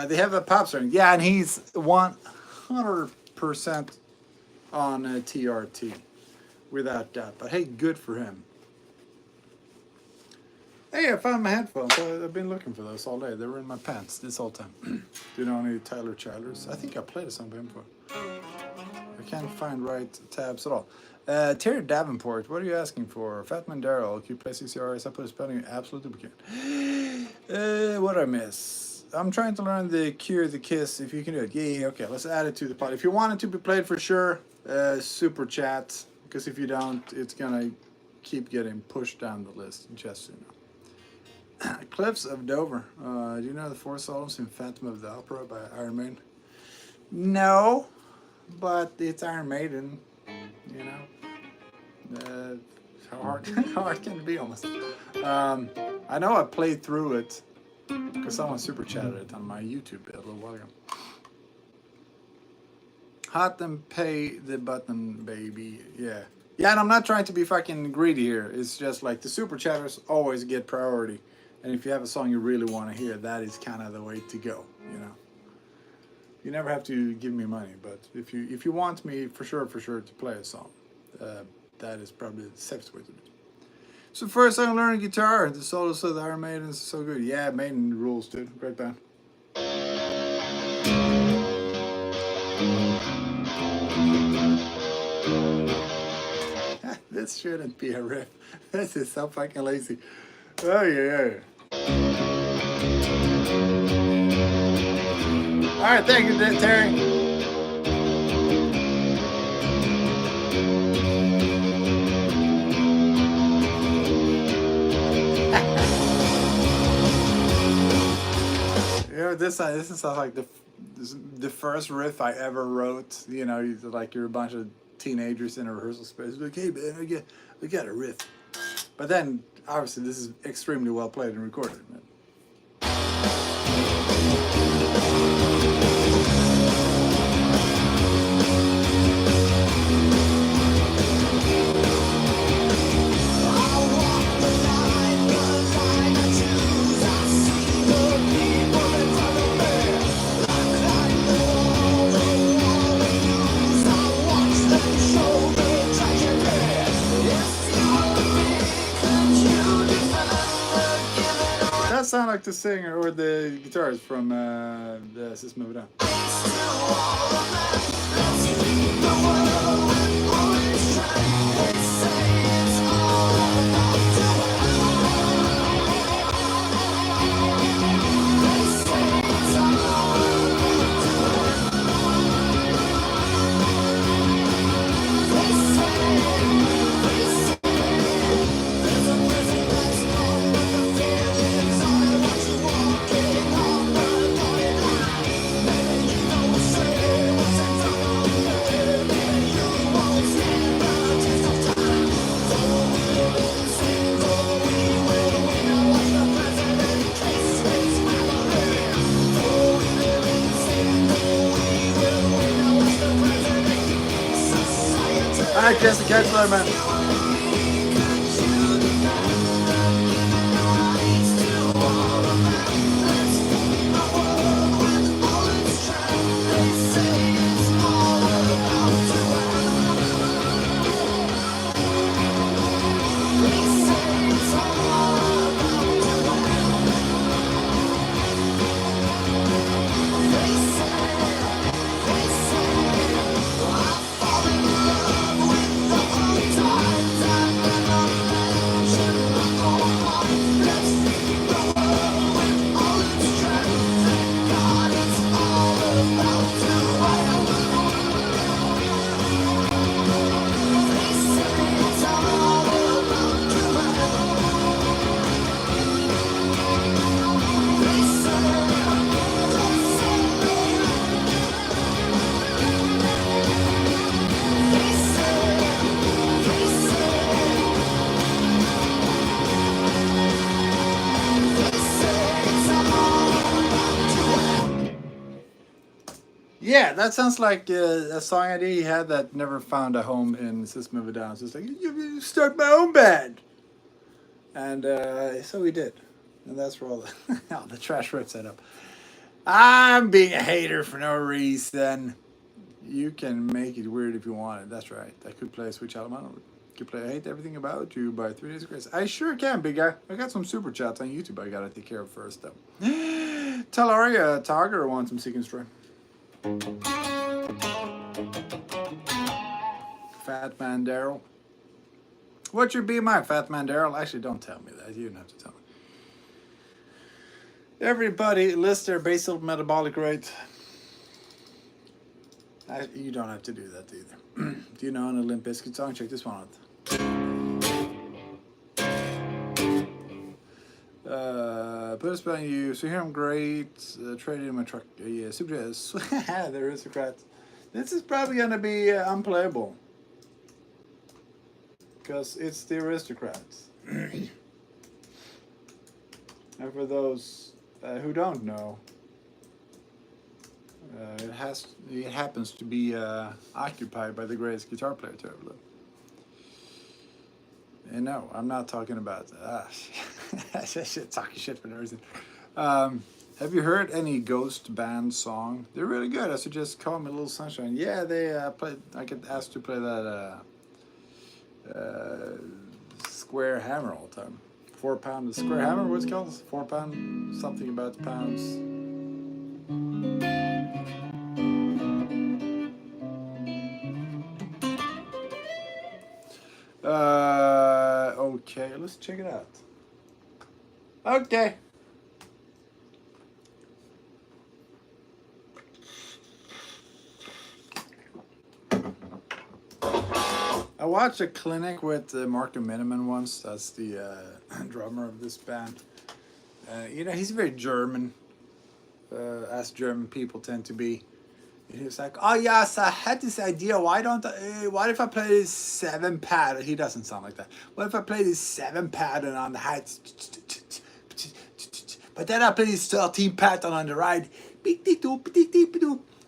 They have a pop string. Yeah, and he's 100% on TRT, without doubt. But hey, good for him. Hey, I found my headphones. I've been looking for those all day. They were in my pants this whole time. Do you know any Tyler Childers? I think I played a song by him before. I can't find right tabs at all. Terry Davenport, what are you asking for? Fatman Darrell, can you play CCRs? I put a spelling, absolutely we can. What did I miss? I'm trying to learn the Cure, the Kiss, if you can do it. Yeah, okay, let's add it to the pod. If you want it to be played for sure, super chat, because if you don't, it's gonna keep getting pushed down the list, just so you know. Cliffs of Dover. Do you know the 4 solos in Phantom of the Opera by Iron Maiden? No, but it's Iron Maiden, you know. How hard, how hard can it be almost? I know I played through it because someone super chatted it on my YouTube a little while ago. Hot and pay the button, baby. Yeah. Yeah, and I'm not trying to be fucking greedy here. It's just like the super chatters always get priority. And if you have a song you really want to hear, that is kind of the way to go, you know. You never have to give me money, but if you want me for sure to play a song, that is probably the safest way to do it. So first I'm learning guitar. The solos of the Iron Maiden is so good. Yeah, Maiden rules, dude. Great band. This shouldn't be a riff. This is so fucking lazy. Oh yeah. All right, thank you, Terry. You know, this is like the first riff I ever wrote. You know, like you're a bunch of teenagers in a rehearsal space. Like, hey man, I got a riff. But then, obviously, this is extremely well played and recorded. Sound like the singer or the guitarist from the System of a Down. All right, Jesse, catch you later, man. Yeah, that sounds like a song idea he had that never found a home in System of a Down. So it's like, you start my own band. And so we did. And that's where all the trash riffs set up. I'm being a hater for no reason. You can make it weird if you want it. That's right. I could play a Switch Alamano. Could play I Hate Everything About You by 3 Days of Grace. I sure can, big guy. I got some super chats on YouTube I gotta take care of first, though. Talaria Tiger wants some Seek and Stray. Fat Man Daryl. What's your BMI, Fat Man Daryl? Actually, don't tell me that. You don't have to tell me. Everybody list their basal metabolic rate. You don't have to do that either. Do you know an Limp Bizkit song? Check this one out. Put a spell on you. So here I'm great. Traded in my truck. Yeah, super jazz. The Aristocrats. This is probably gonna be unplayable because it's the Aristocrats. And for those who don't know, it happens to be occupied by the greatest guitar player to ever live. And no, I'm not talking about talking shit for no reason. Have you heard any Ghost Band song? They're really good. I suggest Call Me Little Sunshine. Yeah, they played. I get asked to play that square hammer all the time. 4 pound square hammer. What's it called? 4 pound something about pounds. Okay, let's check it out. Okay. I watched a clinic with Mark Miniman once. That's the drummer of this band. You know, he's very German, as German people tend to be. And he was like, "Oh yes, I had this idea. What if I play this 7 pattern?" He doesn't sound like that. What if I play this 7 pattern on the height, but then I play this 13 pattern on the right,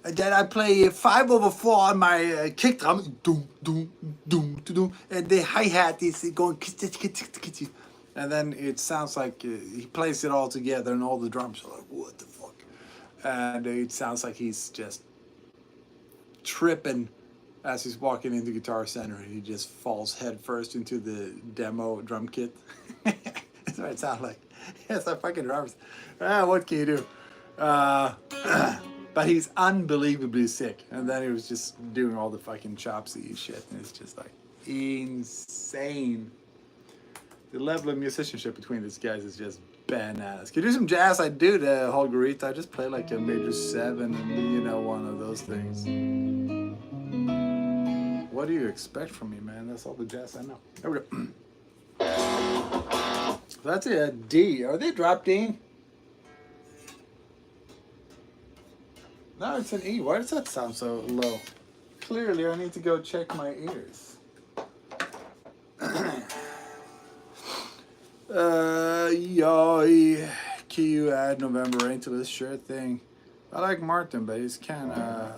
and then I play 5/4 on my kick drum, and the hi hat is going, and then it sounds like he plays it all together, and all the drums are like, "What the fuck?" And it sounds like he's just tripping as he's walking into Guitar Center, and he just falls head first into the demo drum kit. That's what it sounds like. Yes, I fucking drummers. What can you do? But he's unbelievably sick, and then he was just doing all the fucking chopsy shit, and it's just like insane. The level of musicianship between these guys is just bananas. Can you do some jazz? I do the Holgerita. I just play like a major 7 and, you know, one of those things. What do you expect from me, man? That's all the jazz I know. There we go. That's a D. Are they drop D? No, it's an E. Why does that sound so low? Clearly, I need to go check my ears. Can you add November Rain to this? Sure thing. I like Martin, but he's kind of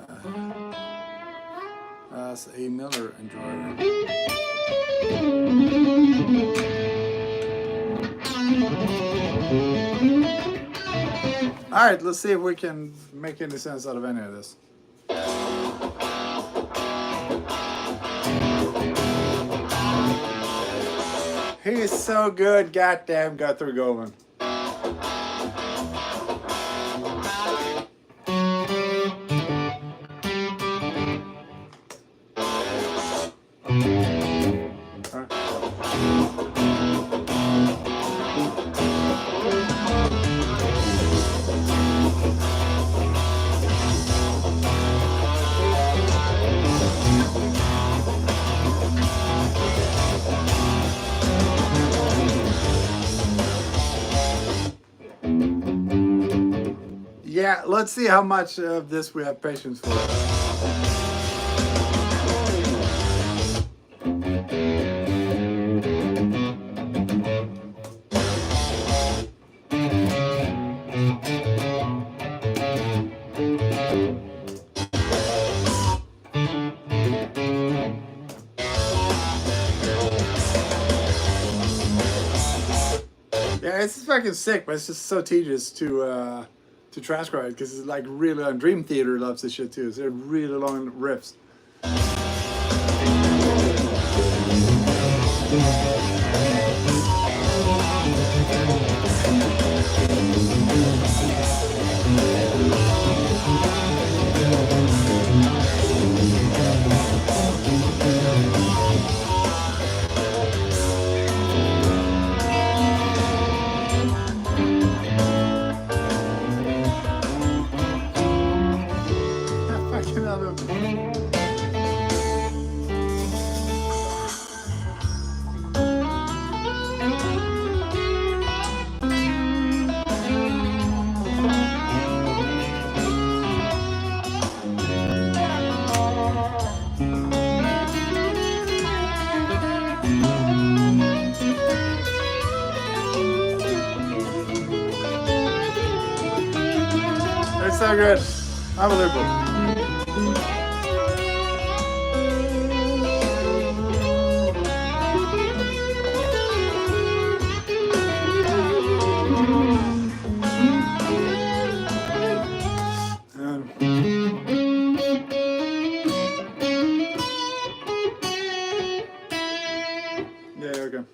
as a Miller enjoyer. All right, let's see if we can make any sense out of any of this. He is so good, goddamn Guthrie Govan. Yeah, let's see how much of this we have patience for. Yeah, it's fucking sick, but it's just so tedious to to transcribe it because it's like really long. Dream Theater loves this shit too. So they're really long riffs. It's so good. Unbelievable. Yeah, okay.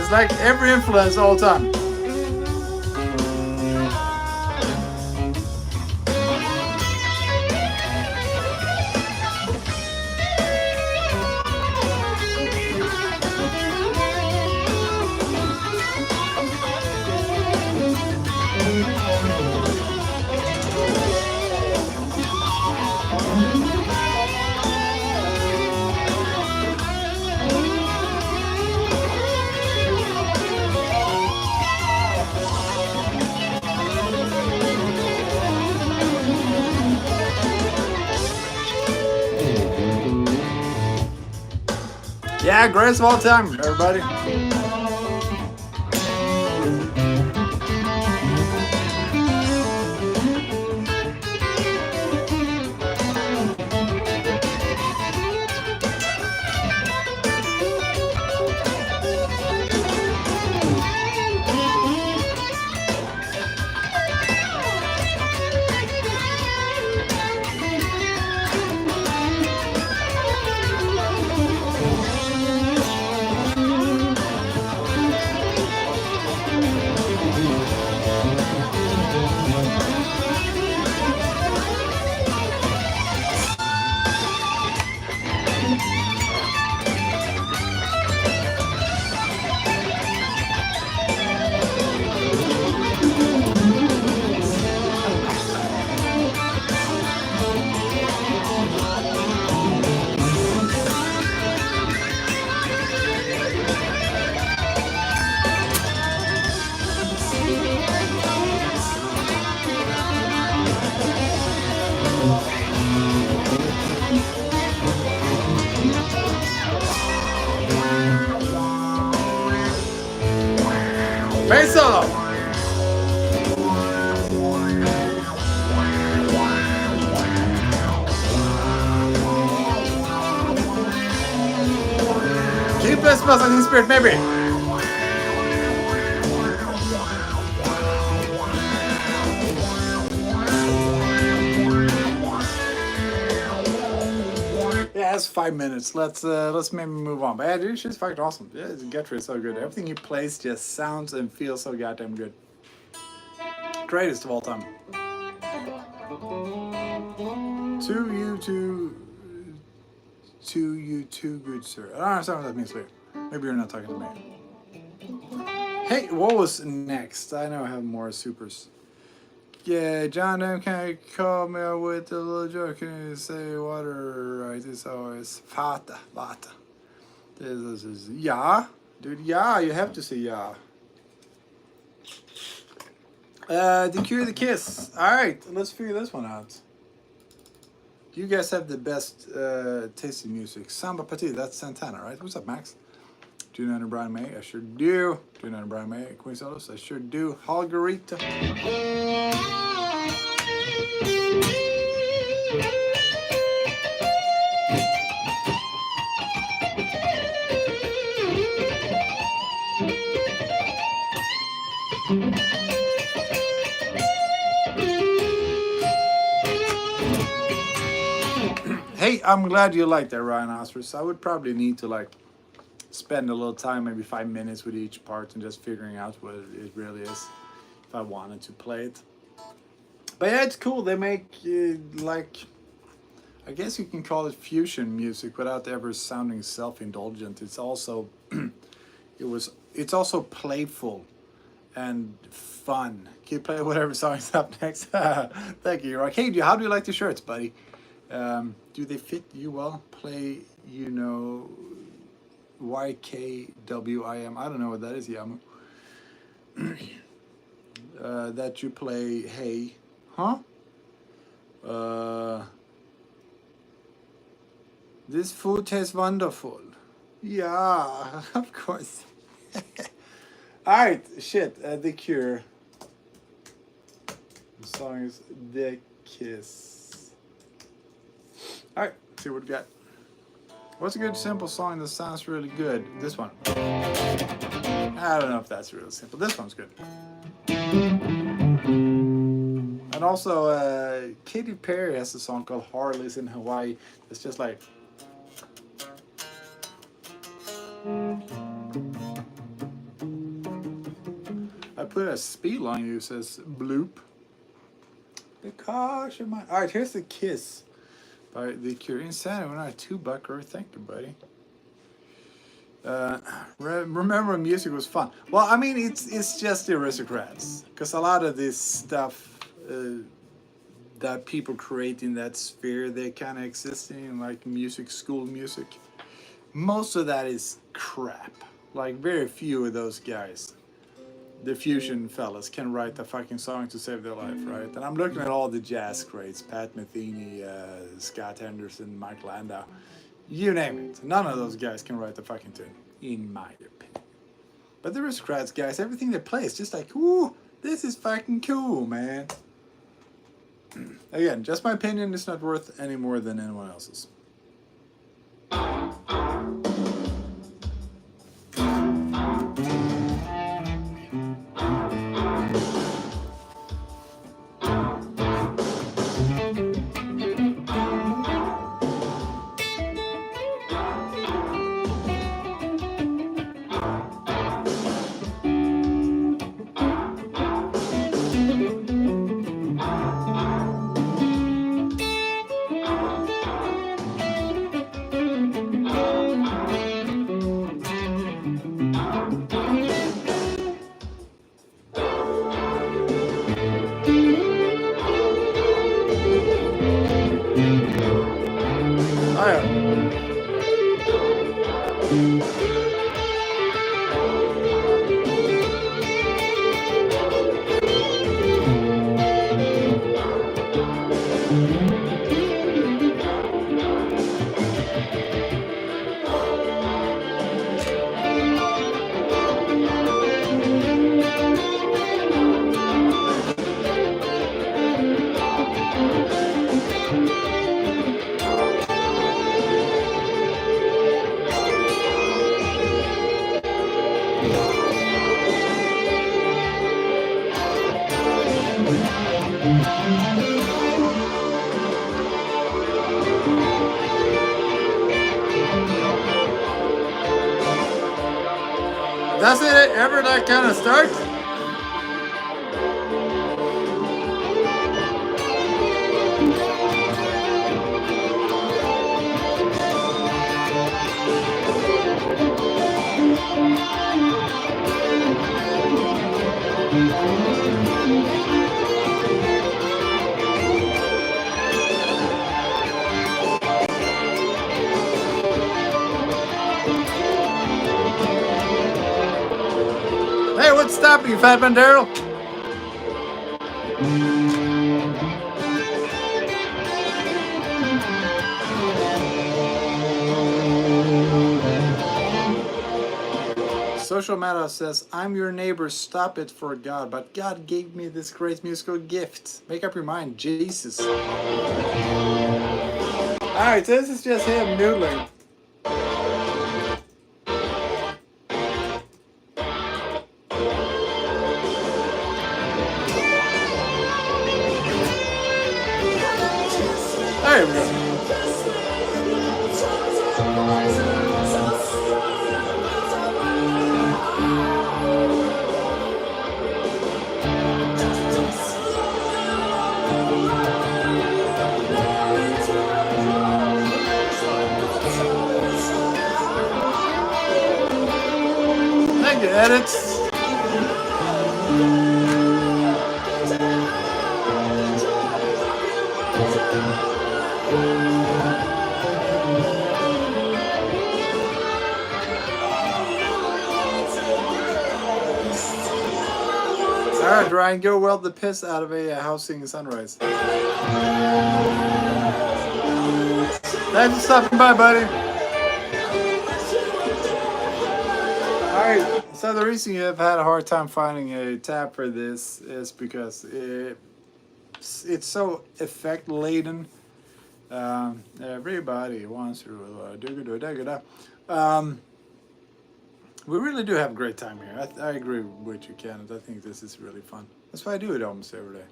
It's like every influence all the time. Yeah, greatest of all time, everybody. Bass solo. Keep this muscle in spirit, maybe. Yeah, it's 5 minutes. Let's maybe move on. But yeah, dude, she's fucking awesome. Yeah, his guitar is so good. Everything he plays just sounds and feels so goddamn good. Greatest of all time. To you to to you too, good sir. I don't understand what that means, later. Maybe you're not talking to me. Hey, what was next? I know I have more supers. Yeah, John, can you call me with a little joke? Can you say water? Right, it's always vata. This is yeah, dude. Yeah, you have to say yeah. The Cure, the Kiss. All right, let's figure this one out. You guys have the best taste in music. Samba Pati, that's Santana, right? What's up, Max? Do you know Brian May? I sure do. Do you know Brian May? Queen Solos? I sure do. Holgerita. Hey, I'm glad you like that, Ryan Osprey. I would probably need to like spend a little time, maybe 5 minutes with each part and just figuring out what it really is if I wanted to play it. But yeah, it's cool. They make like, I guess you can call it fusion music without ever sounding self-indulgent. It's also it's also playful and fun. Can you play whatever song is up next? Thank you. Like, hey, how do you like the shirts, buddy? Do they fit you well? Play, you know, YKWIM. I don't know what that is, Yamu. That you play, hey, huh? This food tastes wonderful. Yeah, of course. Alright, shit, The Cure. The song is The Kiss. Alright, see what we got. What's a good simple song that sounds really good? This one. I don't know if that's really simple. This one's good. And also, Katy Perry has a song called Harley's in Hawaii. It's just like... I put a speed line you says bloop. Because you're mine. Alright, here's The Kiss by The Cure. Insanity, we're not a $2-bucker. Thank you, buddy. Remember when music was fun? Well, I mean, it's just the aristocrats. Because a lot of this stuff that people create in that sphere, they kind of exist in like music, school music. Most of that is crap. Like, very few of those guys, the fusion fellas, can write a fucking song to save their life, right? And I'm looking at all the jazz greats, Pat Metheny, Scott Henderson, Mike Landau, you name it. None of those guys can write a fucking tune, in my opinion. But the aristocrats guys, everything they play is just like, ooh, this is fucking cool, man. Again, just my opinion, it's not worth any more than anyone else's. Does it ever that kind of start? Hey, what's stopping you, Fat Man Daryl? Social Matter says, I'm your neighbor, stop it for God, but God gave me this great musical gift. Make up your mind, Jesus. Alright, so this is just him noodling. There we go. Thank you, edits. Alright, Ryan, go weld the piss out of a housing sunrise. Thanks for stopping by, buddy. Alright, so the reason you have had a hard time finding a tab for this is because it's so effect laden. Everybody wants to we really do have a great time here. I agree with you, Kenneth. I think this is really fun. That's why I do it almost every day.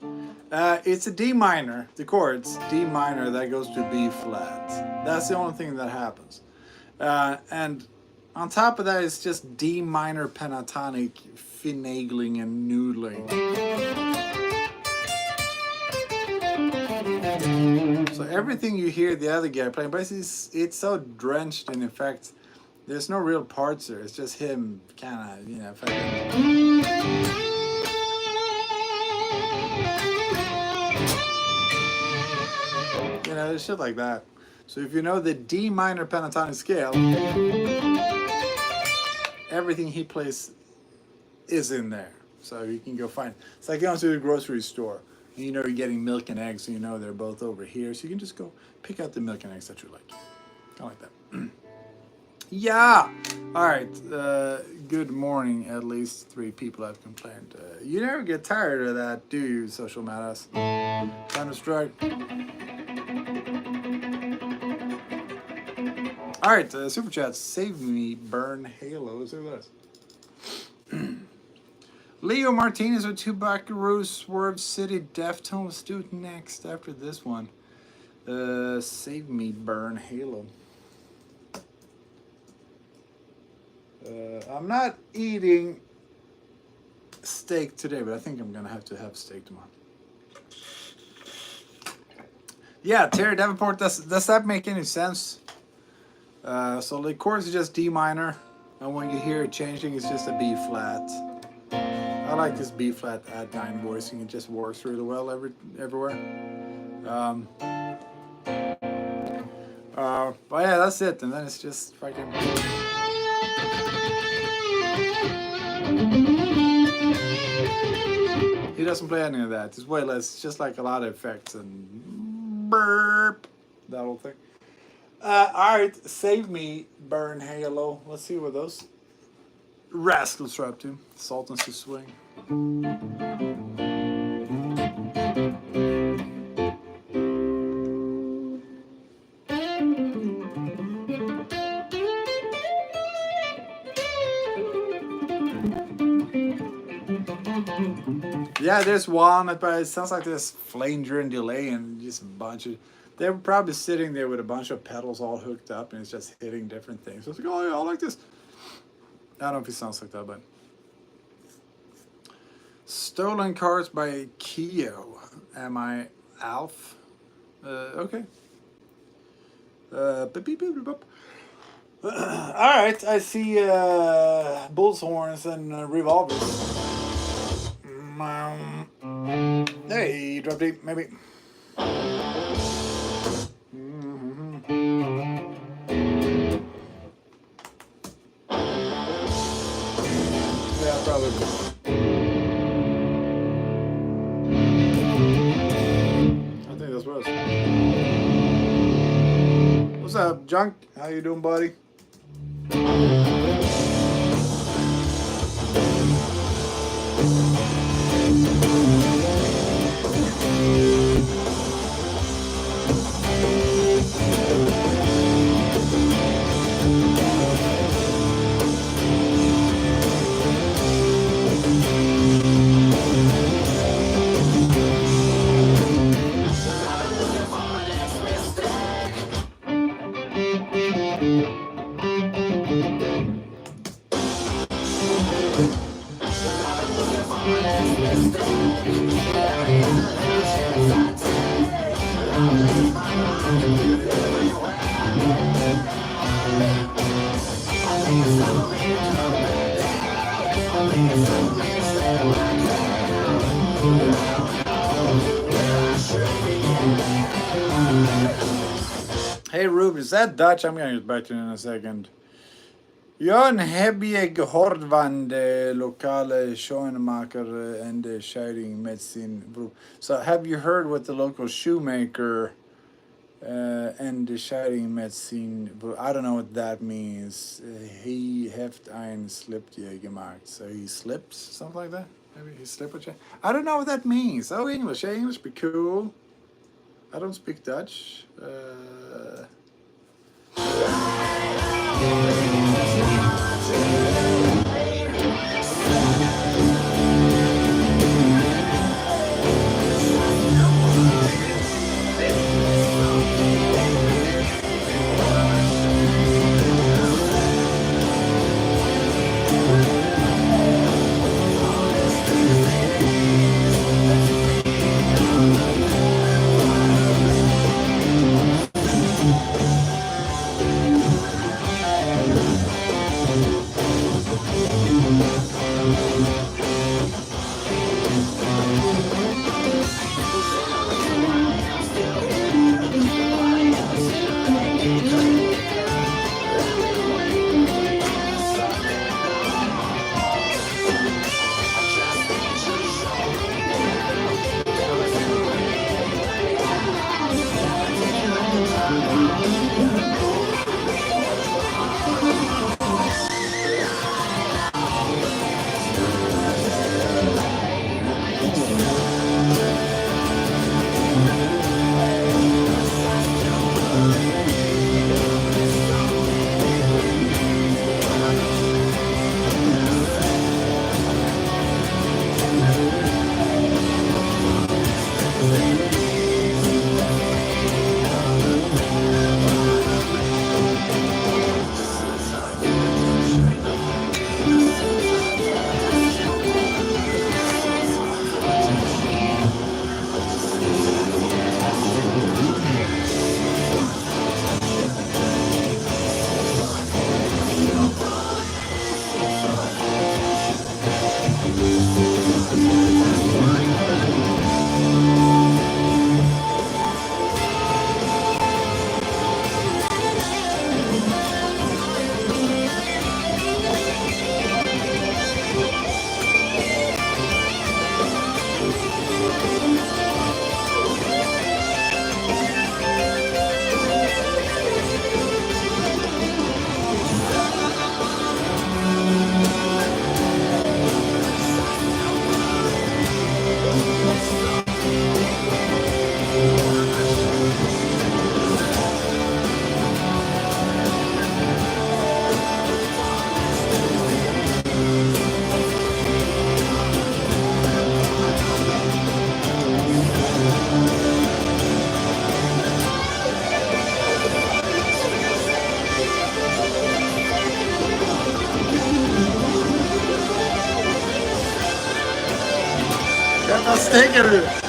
It's a D minor, the chords, D minor that goes to B flat. That's the only thing that happens. And on top of that, it's just D minor pentatonic finagling and noodling. So everything you hear the other guy playing, but it's so drenched in effects. There's no real parts there. It's just him kind of, you know, there's shit like that. So if you know the D minor pentatonic scale, everything he plays is in there. So you can go find. It's like going to the grocery store. And you know you're getting milk and eggs, so you know they're both over here. So you can just go pick out the milk and eggs that you like. Kind of like that. Yeah! Alright, good morning. At least 3 people have complained. You never get tired of that, do you, Social Matters? Time to strike. Alright, Super Chat, save me, burn halos. Look at this. Leo Martinez with 2 Buckaroos, Swerve City, Deftones. Let's do it next after this one. Save me, burn halo. I'm not eating steak today, but I think I'm gonna have steak tomorrow. Yeah, Terry Davenport, does that make any sense? So the chords is just D minor, and when you hear it changing, it's just a B flat. I like this B flat add 9 voicing. It just works really well everywhere. But yeah, that's it, and then it's just fucking. He doesn't play any of that. It's way less. It's just like a lot of effects and burp, that whole thing. Alright, save me, burn halo. Let's see what those rascals are up to. Sultans to swing. Yeah, there's one, but it sounds like there's flanger and delay and just a bunch of. They were probably sitting there with a bunch of pedals all hooked up and it's just hitting different things. So it's like, oh yeah, I like this. I don't know if it sounds like that, but. Stolen Cars by Keo. Am I Alf? Okay. Alright, I see bull's horns and revolvers. Hey, drop D, maybe. Yeah, probably. I think that's what it is. What's up, Junk? How you doing, buddy? Hey Rube, is that Dutch? I'm gonna get back to you in a second. Jan Hebje Gehordvand lokale schoenmaker and scheiding med sin broer. So have you heard what the local shoemaker and scheiding med sin broer? I don't know what that means. He heft ein slipje gemaakt. So he slips, something like that? Maybe he slipper. I don't know what that means. Oh, English. Yeah, English be cool. I don't speak Dutch. Let's take it.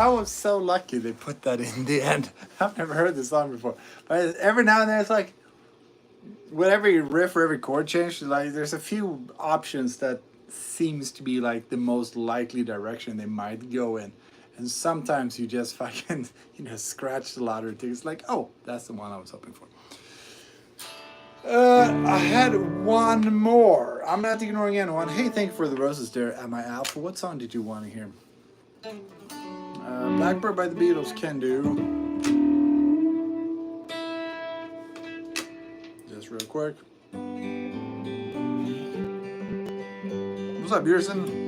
I was so lucky they put that in the end. I've never heard this song before, but every now and then it's like, with every riff or every chord change, like there's a few options that seems to be like the most likely direction they might go in, and sometimes you just fucking scratch the lottery ticket. It's like, oh, that's the one I was hoping for. I had one more. I'm not ignoring anyone. Hey, thank you for the roses there at my alpha. What song did you want to hear? Blackbird by the Beatles, can do. Just real quick. What's up, Beerson?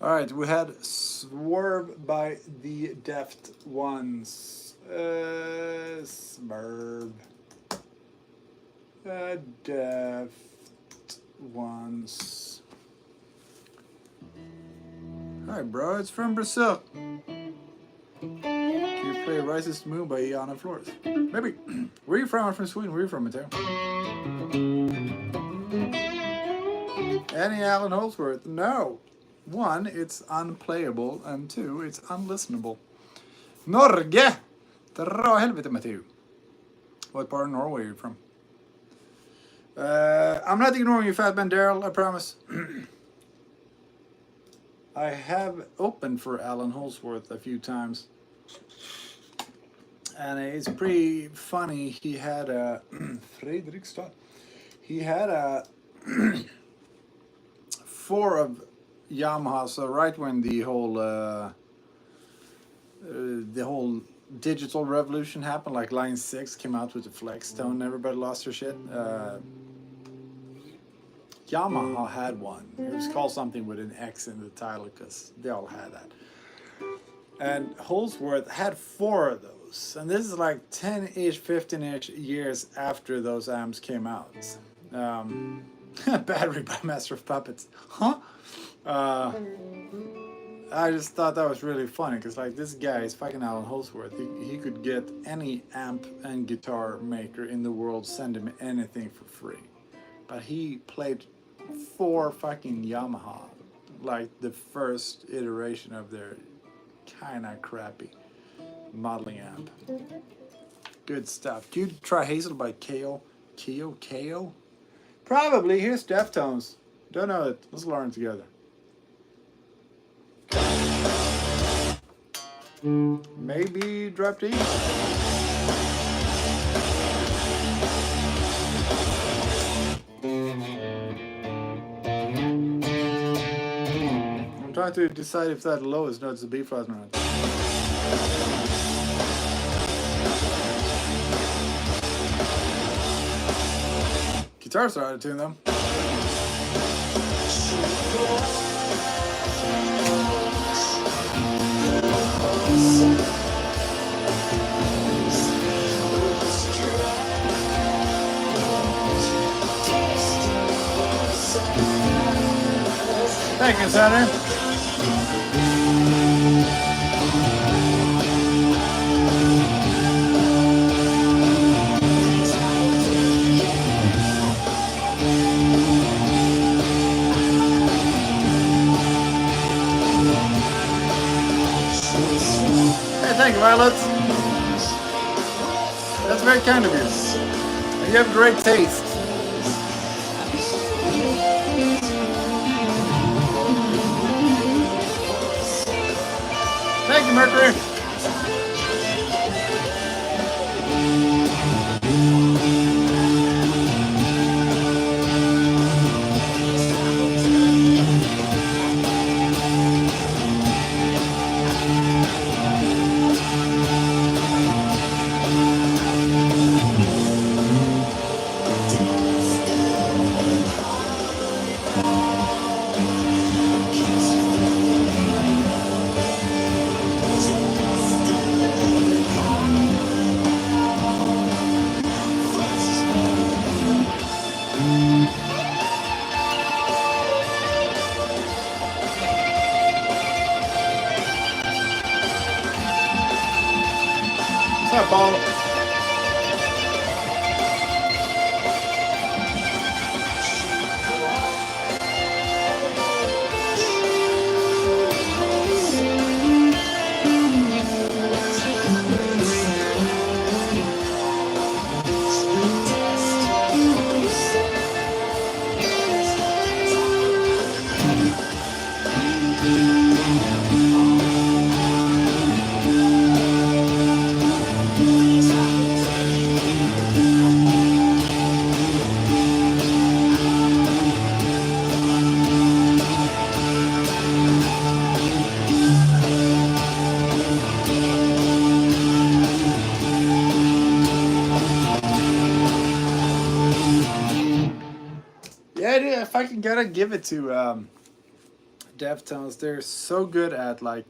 All right, we had Swerve by the Deft Ones. Swerve. Deft Ones. Hi, bro, it's from Brazil. Can you play Rises to Moon by Iana Flores? Maybe. Where are you from? I'm from Sweden. Where are you from, Mateo? Any Alan Holdsworth? No. One, it's unplayable, and two, it's unlistenable. Norge! Dra helvete, Matthew. What part of Norway are you from? I'm not ignoring you, Fatman Daryl, I promise. I have opened for Alan Holdsworth a few times. And it's pretty funny. He had a... Fredrikstad. He had a... 4 of Yamaha, so right when the whole digital revolution happened, like Line 6 came out with the Flex Tone, everybody lost their shit. Yamaha had one. It was called something with an X in the title because they all had that. And Holdsworth had 4 of those, and this is like 10-ish, 15-ish years after those amps came out. Battery by Master of Puppets. Huh? I just thought that was really funny because like this guy is fucking Alan Holdsworth. He could get any amp and guitar maker in the world, send him anything for free. But he played 4 fucking Yamaha, like the first iteration of their kinda crappy modeling amp. Good stuff. Do you try Hazel by Ko? Probably. Here's Deftones. Don't know it. Let's learn together. Maybe drop D. I'm trying to decide if that lowest note is a B flat or not. Guitars are out of tune though. Thank you, Senator. Thank you, Violet. That's very kind of you. And you have great taste. Thank you, Mercury. Yeah, dude, if I can gotta give it to Deftones, they're so good at like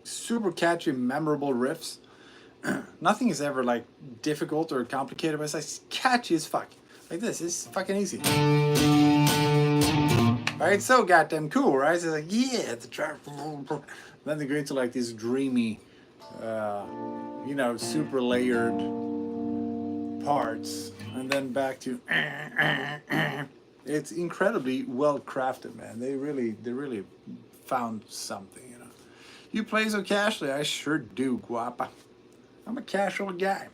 super catchy, memorable riffs. Nothing is ever like difficult or complicated, but it's like catchy as fuck. Like this, it's fucking easy. Right, it's so goddamn cool, right? It's like, yeah, the track. Then they go into like these dreamy, you know, super layered parts, and then back to. It's incredibly well crafted, man. They really found something, you know. You play so casually, I sure do, guapa. I'm a casual guy.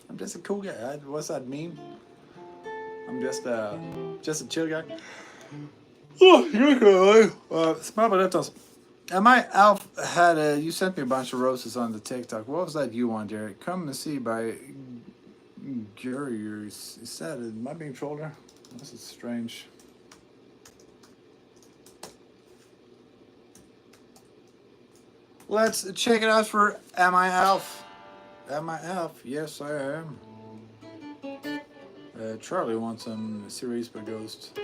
I'm just a cool guy. What's that meme? I'm just a chill guy. Oh, smell my lip. And my Alf had you sent me a bunch of roses on the TikTok. What was that you want, Derek? Come and see by Gary. Is that am I being trolled there? This is strange. Let's check it out for Am I Alf? Am I Alf? Yes, I am. Charlie wants some series by Ghost.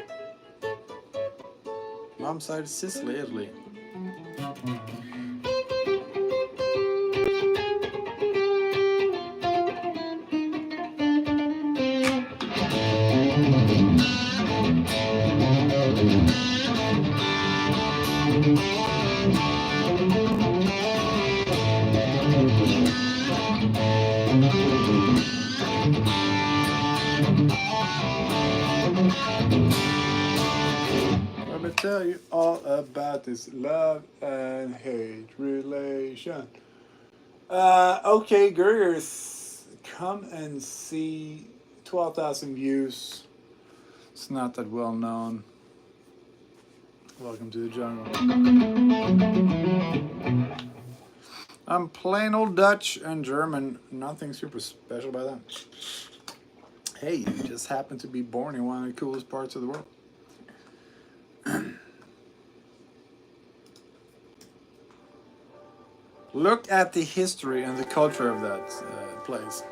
Mom's side is Sicily, Italy. Let me tell you all about this love and hate relation. Okay, Gurgers, come and see 12,000 views. It's not that well known. Welcome to the jungle. I'm plain old Dutch and German. Nothing super special about that. Hey, you just happen to be born in one of the coolest parts of the world. Look at the history and the culture of that place.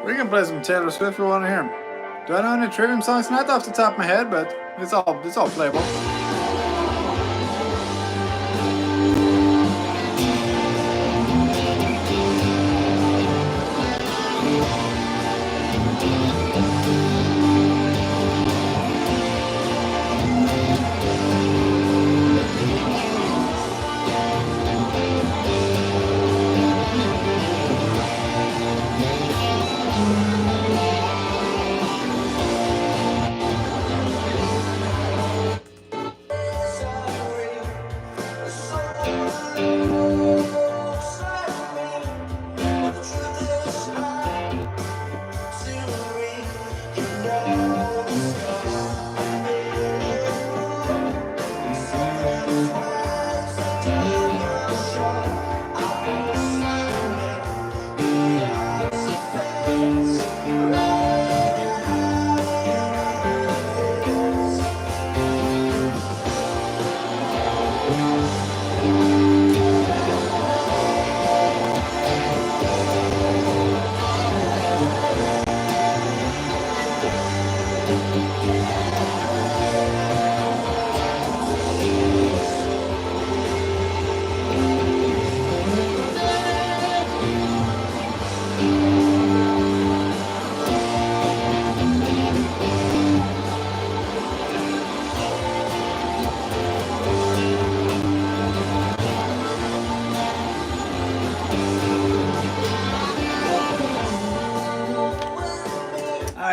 We can play some Taylor Swift if we want to hear him. Do I know any Trivium songs? Not off the top of my head, but it's all playable.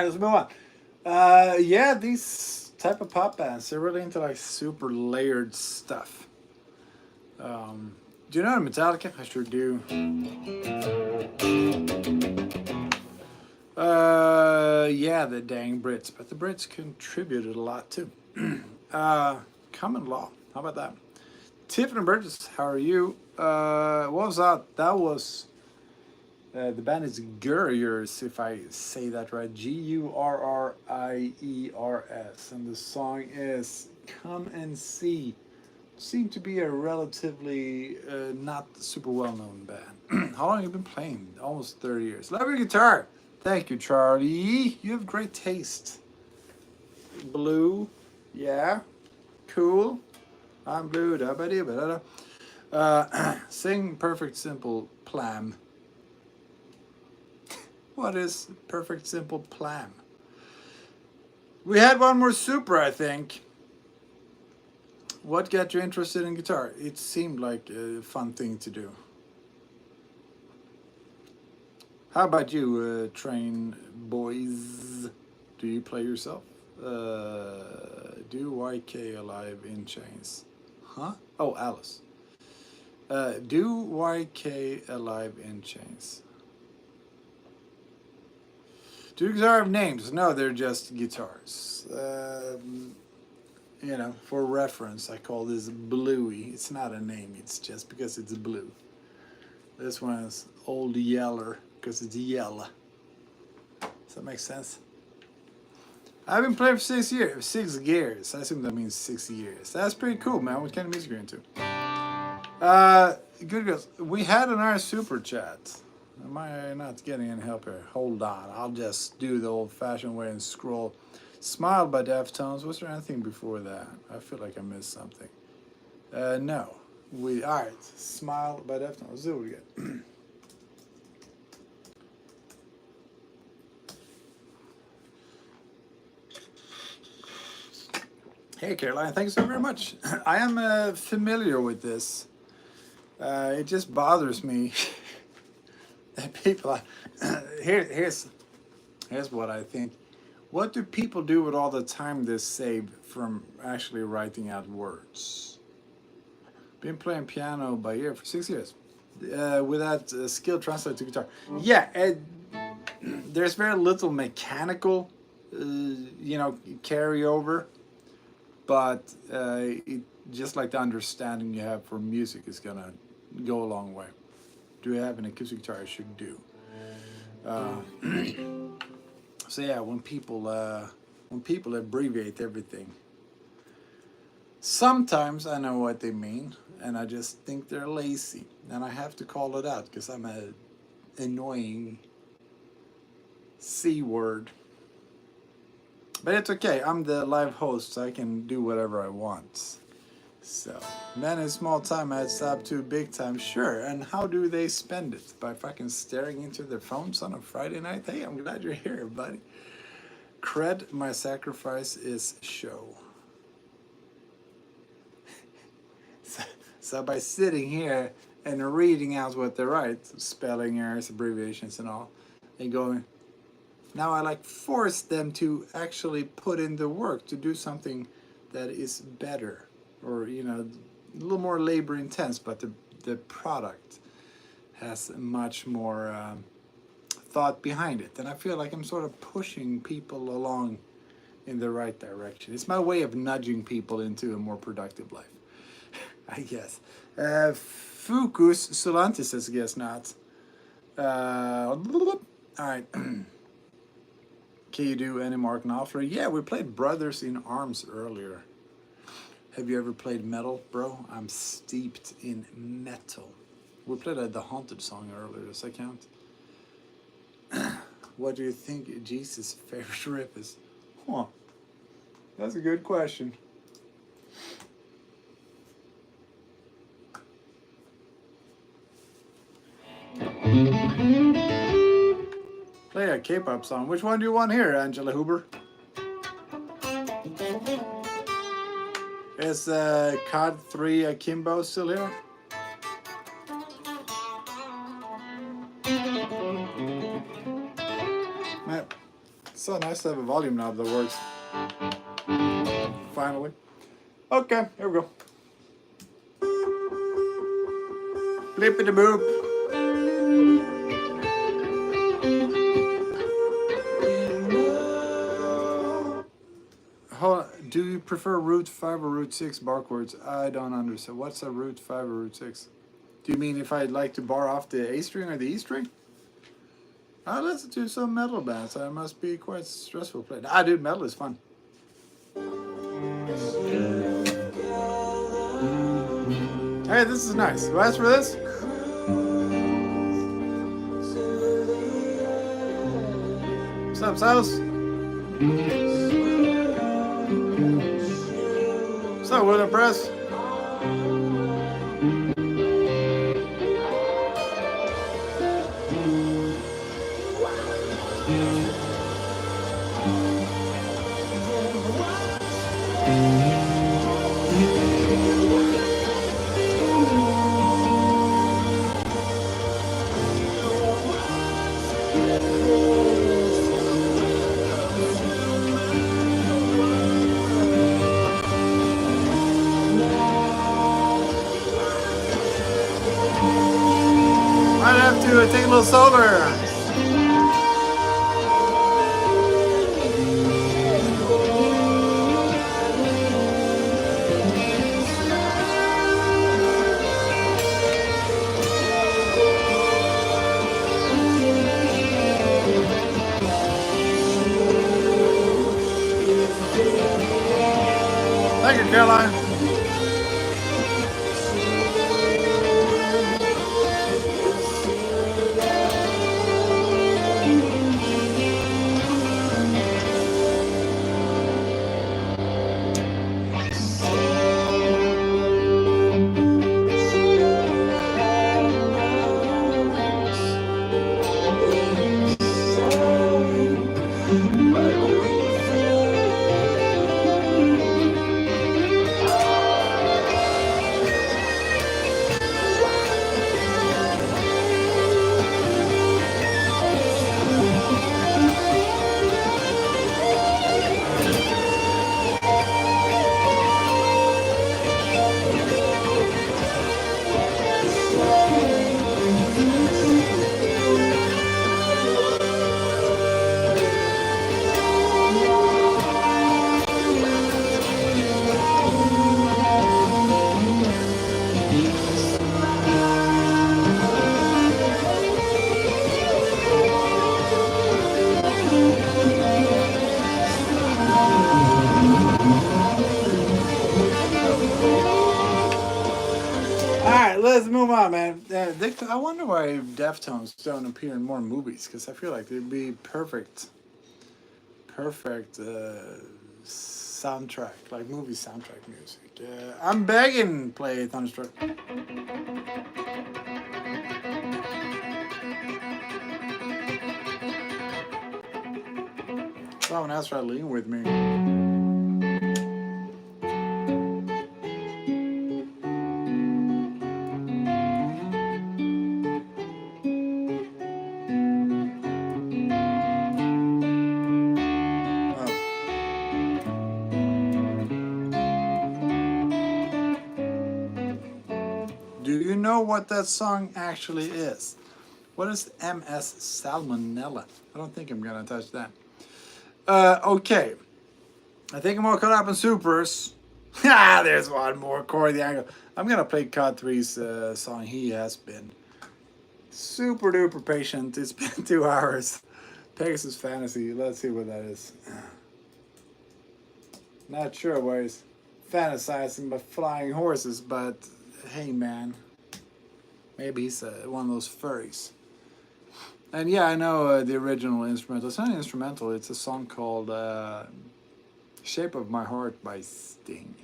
Let's move on. Yeah, these type of pop bands, they're really into like super layered stuff. Do you know Metallica? I sure do. Yeah, the dang Brits, but the Brits contributed a lot too. Common law, how about that? Tiffany Burgess, how are you? What was that? That was the band is Gurriers, if I say that right. Gurriers, and the song is "Come and See." Seem to be a relatively not super well-known band. How long have you been playing? Almost 30 years. Love your guitar. Thank you, Charlie. You have great taste. Blue, yeah, cool. I'm blue. Da ba dee ba da da. Sing Perfect Simple Plam. What is Perfect Simple Plam? We had one more super, I think. What got you interested in guitar? It seemed like a fun thing to do. How about you, Train Boys? Do you play yourself? Do YK Alive in Chains? Huh? Oh, Alice. Do YK Alive in Chains? Do guitar have names? No, they're just guitars. You know, for reference, I call this Bluey. It's not a name, it's just because it's blue. This one is Old Yeller, because it's yellow. Does that make sense? I've been playing for 6 years. 6 years. I assume that means 6 years. That's pretty cool, man. What kind of music are you into? Good girls. We had an our super chat. Am I not getting any help here? Hold on. I'll just do the old-fashioned way and scroll. Smile by Deftones. Was there anything before that? I feel like I missed something. No. Alright. Smile by Deftones. Let's do it again. Hey, Caroline. Thanks so very much. I am familiar with this. It just bothers me that people... here's what I think. What do people do with all the time they save from actually writing out words? Been playing piano by ear for 6 years. With that skill translated to guitar. Yeah, there's very little mechanical, you know, carryover. But just like the understanding you have for music is going to go a long way. Do I have an acoustic guitar? I should do. So yeah, when people abbreviate everything, sometimes I know what they mean, and I just think they're lazy, and I have to call it out because I'm an annoying C word. But it's okay. I'm the live host, so I can do whatever I want. So, men in small time adds up to big time, sure. And how do they spend it? By fucking staring into their phones on a Friday night? Hey, I'm glad you're here, buddy. Cred, my sacrifice is show. So by sitting here and reading out what they write, spelling errors, abbreviations and all, and going, now I like force them to actually put in the work to do something that is better. Or, you know, a little more labor intense, but the product has much more thought behind it. And I feel like I'm sort of pushing people along in the right direction. It's my way of nudging people into a more productive life, I guess. Fucus Solantis says, guess not. All right. Can you do any Mark Knopfler? Yeah, we played Brothers in Arms earlier. Have you ever played metal, bro? I'm steeped in metal. We played the Haunted song earlier. Does that count? What do you think Jesus' favorite riff is? Huh. That's a good question. Play a K-pop song. Which one do you want here, Angela Huber? Is COD 3 Akimbo still here? Man, it's so nice to have a volume knob that works. Finally. Okay, here we go. Blippity boop. Do you prefer root 5 or root 6 bar chords? I don't understand. What's a root 5 or root 6? Do you mean if I'd like to bar off the A string or the E string? I listen to some metal bands. I must be quite stressful playing. Ah, dude, metal is fun. Hey, this is nice. Who asked for this? What's up, Silas? What's up, William Press? Might have to take a little solar. Thank you, Caroline. Let's move on, man. I wonder why Deftones don't appear in more movies, because I feel like they'd be perfect soundtrack, like movie soundtrack music. I'm begging, play Thunderstruck. Someone else tried to lean with me. What that song actually is. What is MS Salmonella? I don't think I'm gonna touch that. Okay. I think I'm all caught up in supers. There's one more, Corey the Angle. I'm gonna play Cod 3's song. He has been super duper patient. It's been 2 hours. Pegasus Fantasy. Let's see what that is. Not sure why he's fantasizing about flying horses, but hey, man. Maybe he's one of those furries. And yeah, I know the original instrumental. It's not an instrumental. It's a song called Shape of My Heart by Sting.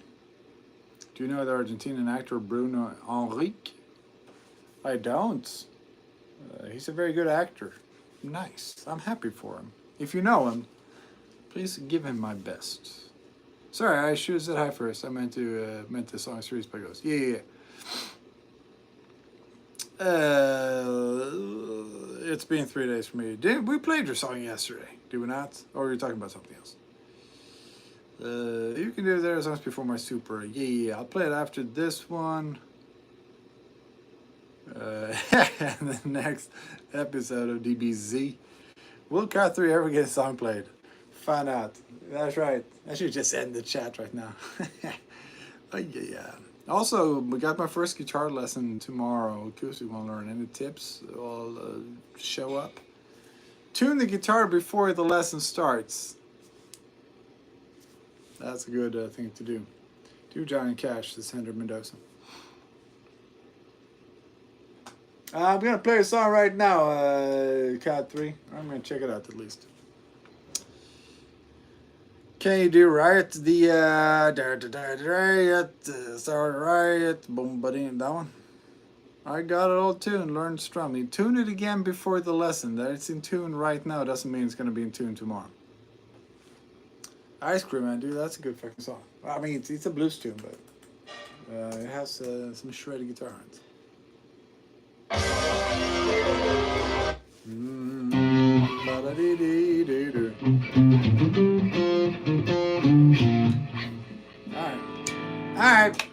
Do you know the Argentinian actor Bruno Henrique? I don't. He's a very good actor. Nice. I'm happy for him. If you know him, please give him my best. Sorry, I should have said hi first. I meant the song series by Ghost. Yeah. It's been 3 days for me. We played your song yesterday, did we not? Or were you talking about something else? You can do their songs before my super. Yeah, I'll play it after this one. And the next episode of DBZ. Will Car 3 ever get a song played? find out. That's right. I should just end the chat right now. Oh, yeah. Also, we got my first guitar lesson tomorrow. If you want to learn any tips, I'll show up. Tune the guitar before the lesson starts. That's a good thing to do. Do Johnny Cash, this Henry Mendoza. I'm going to play a song right now, Cat 3. I'm going to check it out at least. Can you do Riot? The Riot, start Riot, boom, buddy, that one. I got it all tuned, learned strumming. Tune it again before the lesson. That it's in tune right now doesn't mean it's going to be in tune tomorrow. Ice Cream Man, dude, that's a good fucking song. I mean, it's a blues tune, but it has some shredded guitar on it. Alright.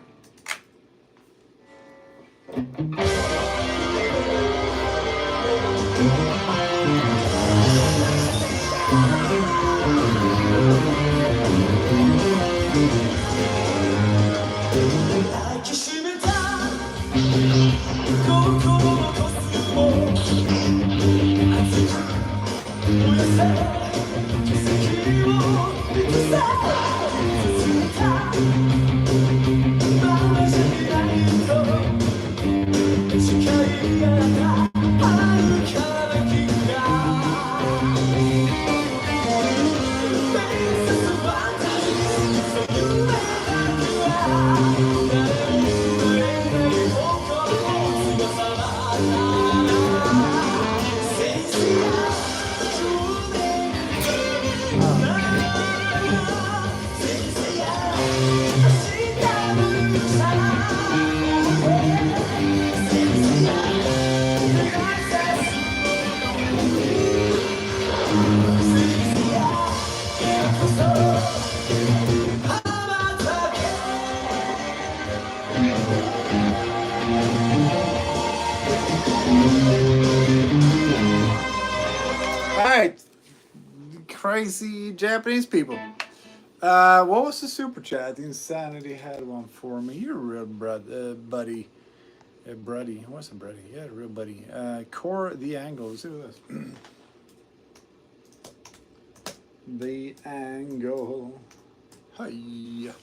Crazy Japanese people. What was the super chat? Insanity had one for me. You're a real buddy. Bruddy. What's a Bruddy? Yeah, real buddy. Core the Angle. Let's see what this. The Angle. Hi. Do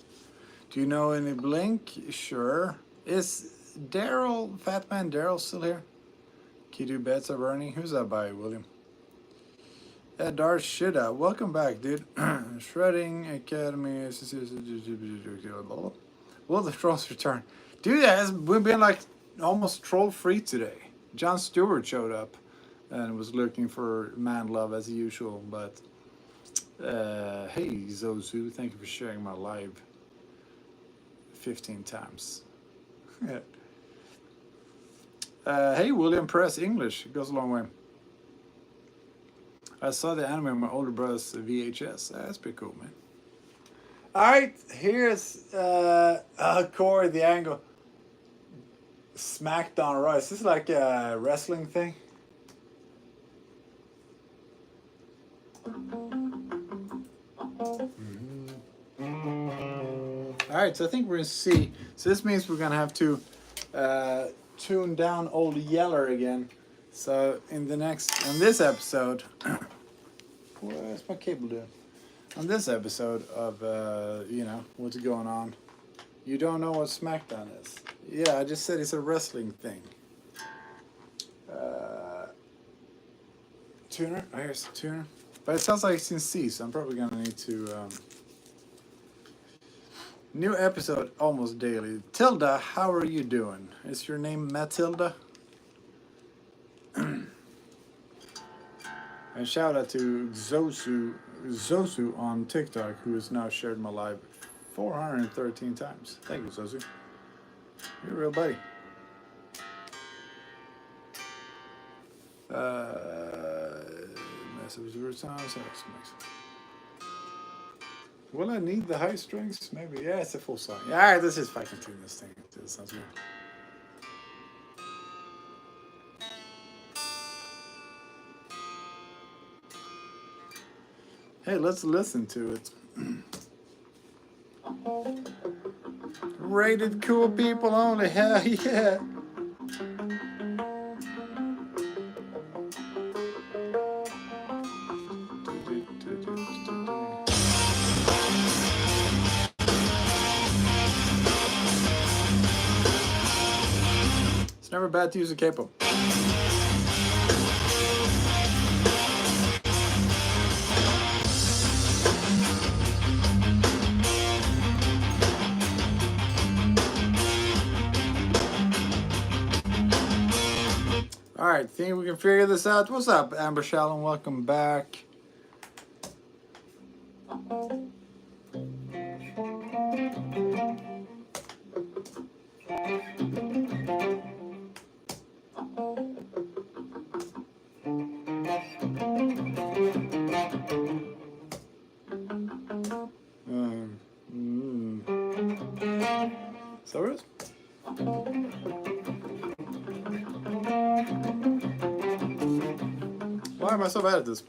you know any Blink? Sure. Is Daryl, Fat Man Daryl still here? Can you do bets of Bernie? Who's that by, William? Darth Shida, welcome back, dude. Shredding Academy. Will the trolls return? Dude, we've been like almost troll free today. John Stewart showed up and was looking for man love as usual. But hey, Zozu, thank you for sharing my live 15 times. Hey, William Press English. It goes a long way. I saw the anime on my older brother's VHS. That's pretty cool, man. Alright, here's Core the Angle. SmackDown Raw. Is this like a wrestling thing? Alright, so I think we're in C. So this means we're gonna have to tune down Old Yeller again. So in this episode, what's my cable doing? On this episode of you know what's going on, you don't know what SmackDown is. Yeah, I just said it's a wrestling thing. Tuner. Oh, here's the tuner. But it sounds like it's in C, so I'm probably gonna need to. New episode almost daily. Tilda, how are you doing? Is your name Matilda? And shout out to Zosu on TikTok, who has now shared my live 413 times. Thank you, Zosu. You're a real buddy. Will I need the high strings? Maybe. Yeah, it's a full song. Yeah, alright, let's just fucking tune this thing. It sounds good. Hey, let's listen to it. Rated cool people only. Hell yeah. It's never bad to use a capo. Alright, think we can figure this out. What's up, Marhshall, and welcome back. Sorry? Why am I so bad at this?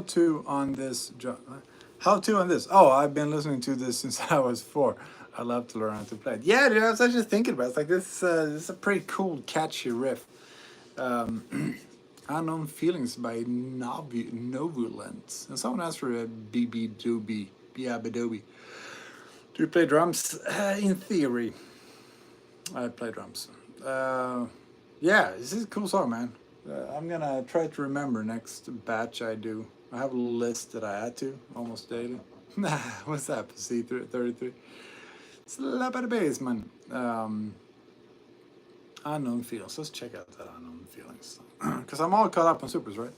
to on this, how to on this. Oh, I've been listening to this since I was 4. I love to learn how to play it. Yeah, dude, I was actually thinking about it. It's like this is a pretty cool, catchy riff. Unknown Feelings by Novulent. And someone asked for a BB Doobie. Do you play drums? In theory, I play drums. Yeah, this is a cool song, man. I'm gonna try to remember next batch I do. I have a list that I add to almost daily. What's that? C33. It's a lot of bass, man. Unknown Feelings. Let's check out that Unknown Feelings. Because I'm all caught up on supers, right?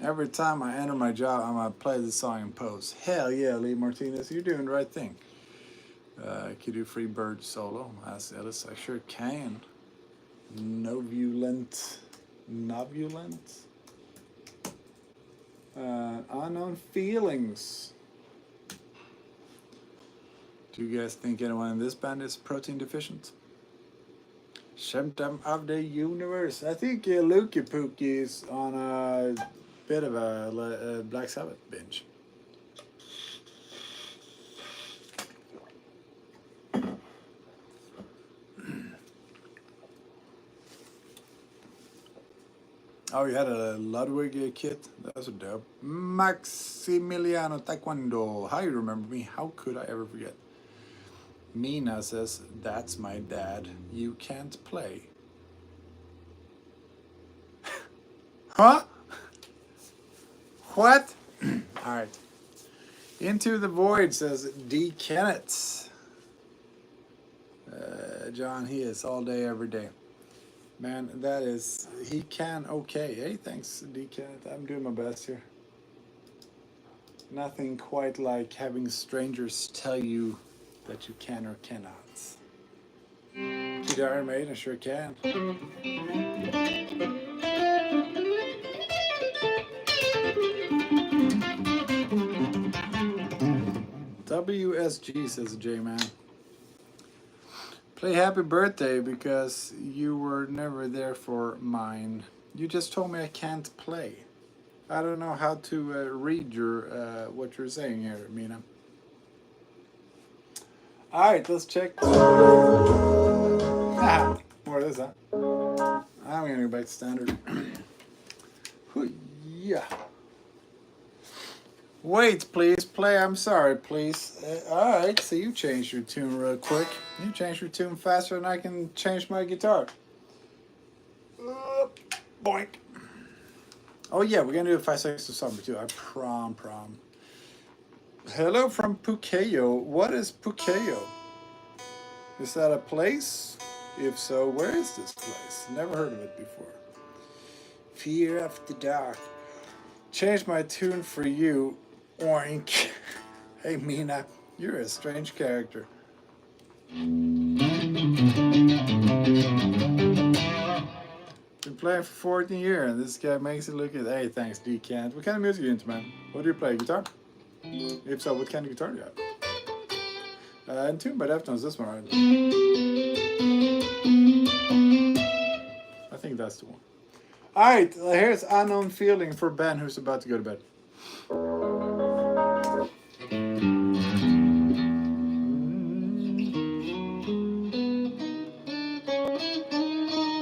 Every time I enter my job, I'm going to play this song in post. Hell yeah, Lee Martinez, you're doing the right thing. Can you do Free Bird solo? Ask Ellis. I sure can. Novulent. Unknown Feelings. Do you guys think anyone in this band is protein deficient? Symptom of the universe. I think Lukey Pookie is on a bit of a Black Sabbath binge. Oh, you had a Ludwig kit? That's a dope. Maximiliano Taekwondo. How you remember me? How could I ever forget? Mina says, that's my dad. You can't play. Huh? What? Alright. Into the Void says D. Kennett. John, he is all day, every day. Man, that is, he can okay. Hey, thanks, D. Kennett. I'm doing my best here. Nothing quite like having strangers tell you that you can or cannot. Guitar Maiden, I sure can. WSG, says J-Man. Play Happy Birthday because you were never there for mine. You just told me I can't play. I don't know how to read your what you're saying here, Mina. Alright, let's check. More of this, huh? I'm gonna go back to standard. Yeah. Wait, please, play. I'm sorry, please. Alright, so you changed your tune real quick. You changed your tune faster than I can change my guitar. Boink. Oh yeah, we're gonna do a 5 seconds of summer too. I prom. Hello from Pukeyo. What is Pukeyo? Is that a place? If so, where is this place? Never heard of it before. Fear of the dark. Change my tune for you, oink. Hey Mina, you're a strange character. Been playing for 14 years and this guy makes it look at, hey, thanks D. Kent. What kind of music are you into, man? What do you play, guitar? If so, what kind of guitar do you have? And tuned by Deftones, this one, right? I think that's the one. Alright, here's Unknown Feeling for Ben who's about to go to bed.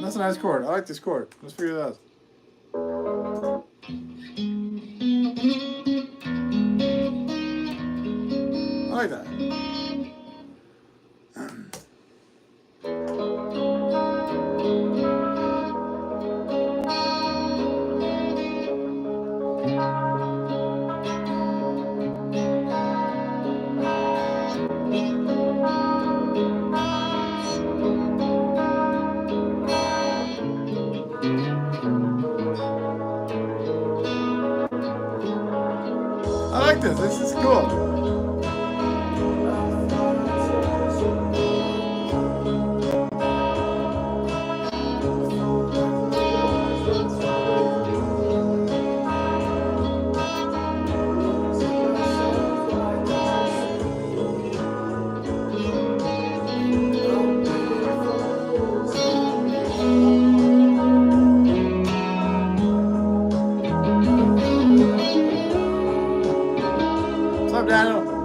That's a nice chord. I like this chord. Let's figure it out. I like that. I like this. This is cool. up, Daniel?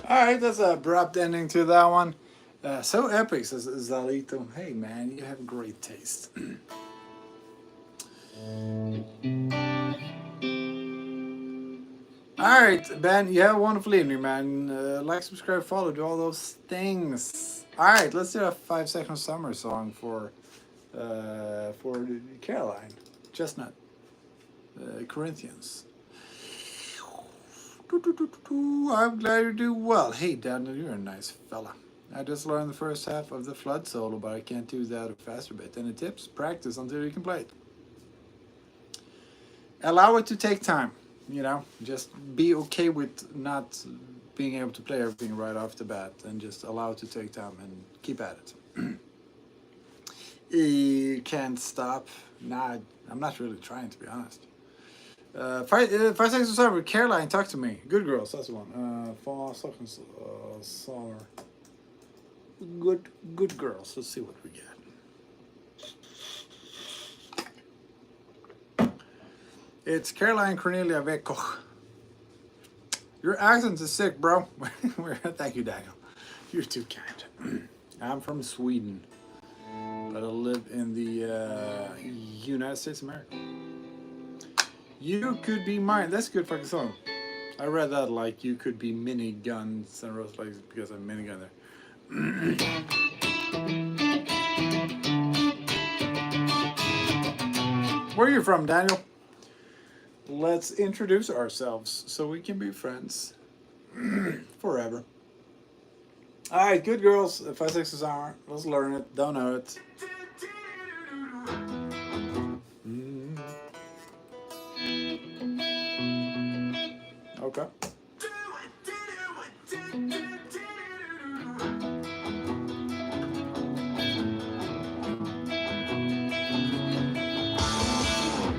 Alright, that's a abrupt ending to that one. So epic, says Zalito. Hey man, you have great taste. Alright, Ben, you have a wonderful evening, man. Like, subscribe, follow, do all those things. Alright, let's do a 5-second summer song for Caroline. Chestnut. Corinthians. I'm glad you do well. Hey, Daniel, you're a nice fella. I just learned the first half of the flood solo, but I can't do that a faster bit. Any tips? Practice until you can play it. Allow it to take time, you know. Just be okay with not being able to play everything right off the bat, and just allow it to take time and keep at it. You can't stop. Nah, I'm not really trying, to be honest. 5 seconds of summer. Caroline, talk to me. Good girls, that's the one. 5 seconds of summer. Good girls. Let's see what we get. It's Caroline Cornelia Vekoch. Your accent is sick, bro. Thank you, Daniel. You're too kind. I'm from Sweden, but I live in the United States of America. You could be mine. That's a good fucking song. I read that like you could be mini guns and wrote like because I'm minigun there. Where are you from, Daniel? Let's introduce ourselves so we can be friends forever. All right, good girls. 5 6 is hour. Let's learn it. Don't know it. Okay.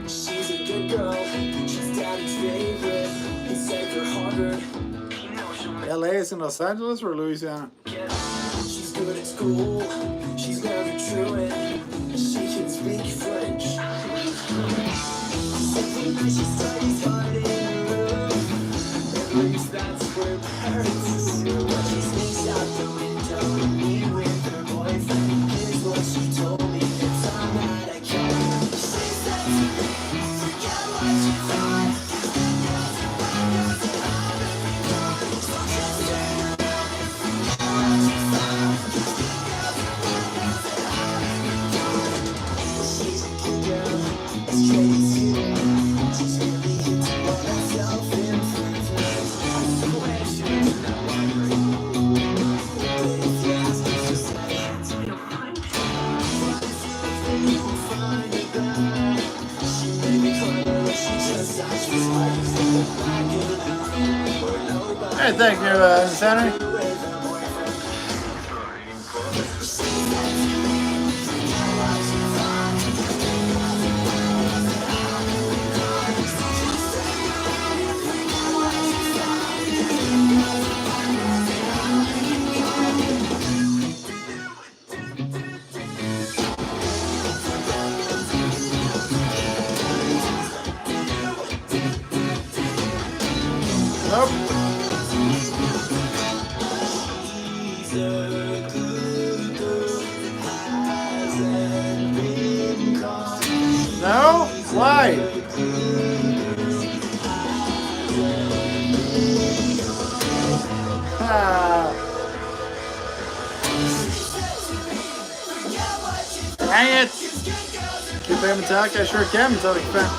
She's a good girl. She's daddy's favorite. He's safe for Harvard. LA is in Los Angeles or Louisiana? She's good at school. She's never truant. She can speak French. She studies hard in her room. At least that's where parents. But she sneaks out the window to be with her boyfriend. Here's what she told me. It's all that I can. She said to me, forget what you thought. She's a good girl. It's crazy. She's really into all that self-improvement. I swear she's not wondering. But if you ask her, she says, we don't find it. But if you will find it bad. She may be clever, but she just acts just like it's in the back of the room. Or nobody. Hey, thank you, Senator. No? Why? Dang it! Can you play Metallica? I sure can, Metallica fan.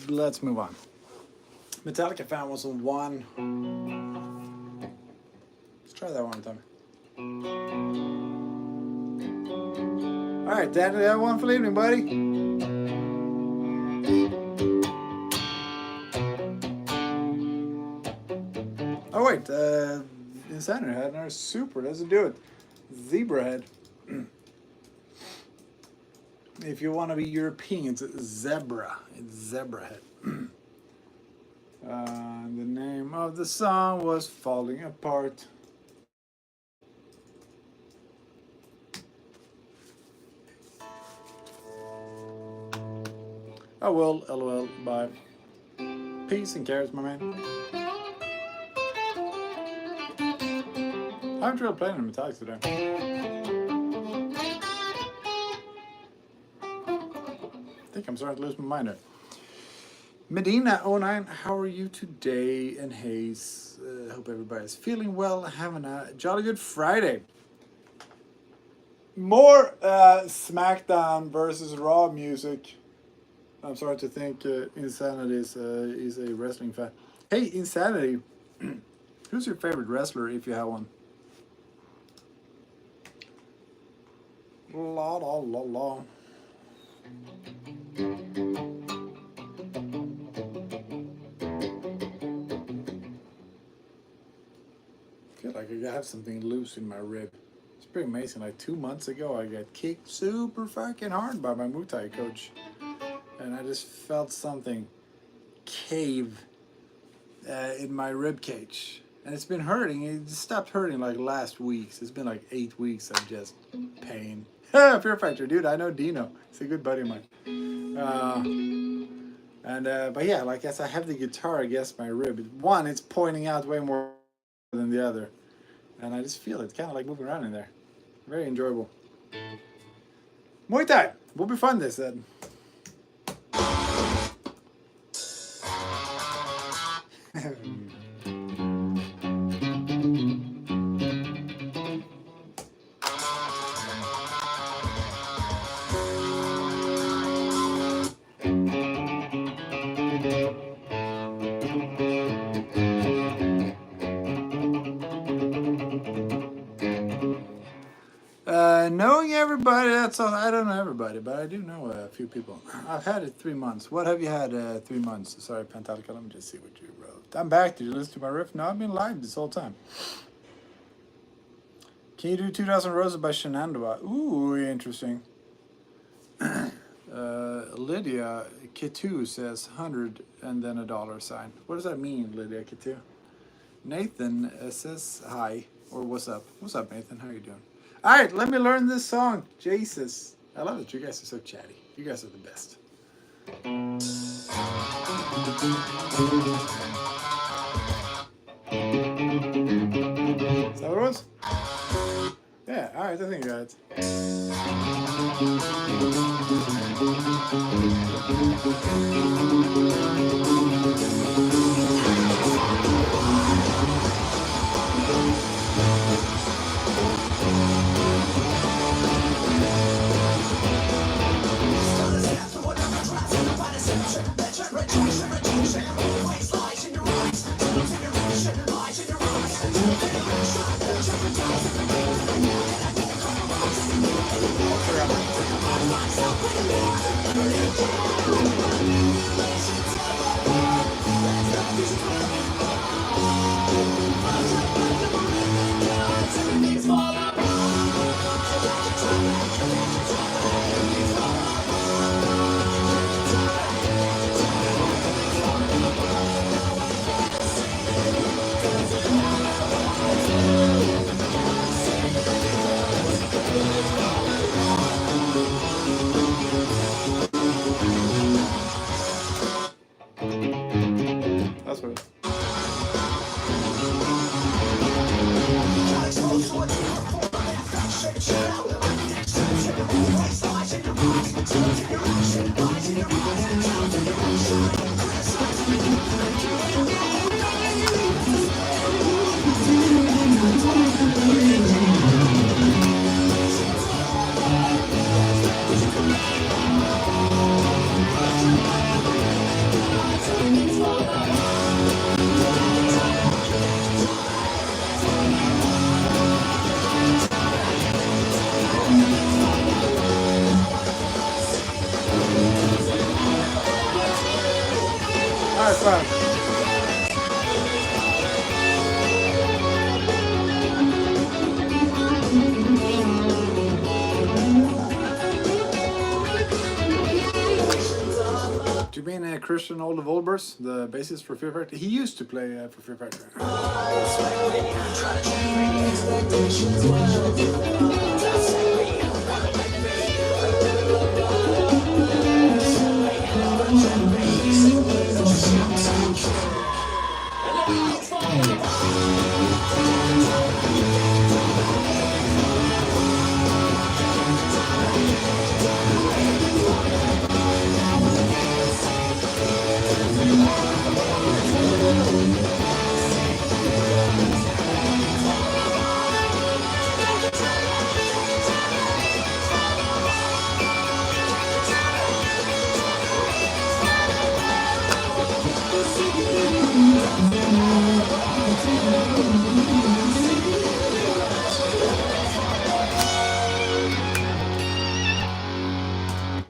Let's move on. Metallica fan was on one. Let's try that one time. All right, Danny, that one for evening, buddy. Oh wait, Insanity had another super. Doesn't do it. Zebra head. If you want to be European, it's zebra. It's zebra head. The name of the song was Falling Apart. Oh well, lol, bye. Peace and cares, my man. I'm really playing in Metallica today. I think I'm starting to lose my mind there. Medina09, how are you today? And Hayes, hope everybody's feeling well, having a jolly good Friday. More SmackDown versus Raw music. I'm sorry to think Insanity is a wrestling fan. Hey, Insanity, who's your favorite wrestler if you have one? La la la la. I feel like I have something loose in my rib. It's pretty amazing. Like 2 months ago, I got kicked super fucking hard by my Muay Thai coach. And I just felt something cave in my rib cage. And it's been hurting. It just stopped hurting like last week. It's been like 8 weeks of just pain. Fear Factor, dude. I know Dino. He's a good buddy of mine. But yeah, like as I have the guitar against my rib, one, it's pointing out way more than the other. And I just feel it kind of like moving around in there. Very enjoyable. Muay Thai. Will be fun, they said. Knowing everybody, that's all. I don't know everybody, but I do know a few people. I've had it 3 months. What have you had 3 months? Sorry, Pentalica, let me just see what you wrote. I'm back. Did you listen to my riff? No, I've been live this whole time. Can you do 2000 Roses by Shenandoah? Ooh, interesting. Lydia Kitu says 100 and then a dollar sign. What does that mean, Lydia Kitu? Nathan says hi, or what's up? What's up, Nathan? How you doing? All right, let me learn this song. Jesus. I love it. You guys are so chatty. You guys are the best. Is that what it was? Yeah, all right, I think you got it. That's what. Alright, fine. Do you mean Christian Ole Volbers, the bassist for Fear Factory? He used to play for Fear Factory.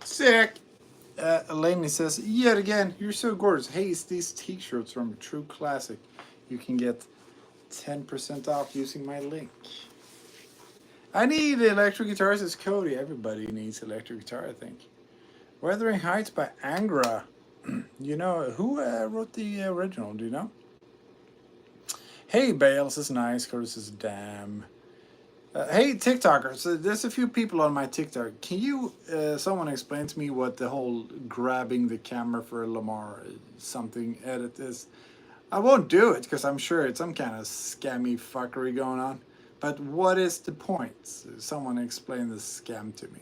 Sick. Elaine says, yet again, you're so gorgeous. Hey, it's these t-shirts from True Classic. You can get 10% off using my link. I need electric guitars, says Cody. Everybody needs electric guitar, I think. Wuthering Heights by Angra. You know, who wrote the original? Do you know? Hey, Bales is nice. Curtis is damn. Hey, TikTokers. There's a few people on my TikTok. Can you, someone explain to me what the whole grabbing the camera for a Lamar something edit is? I won't do it because I'm sure it's some kind of scammy fuckery going on. But what is the point? Someone explain the scam to me.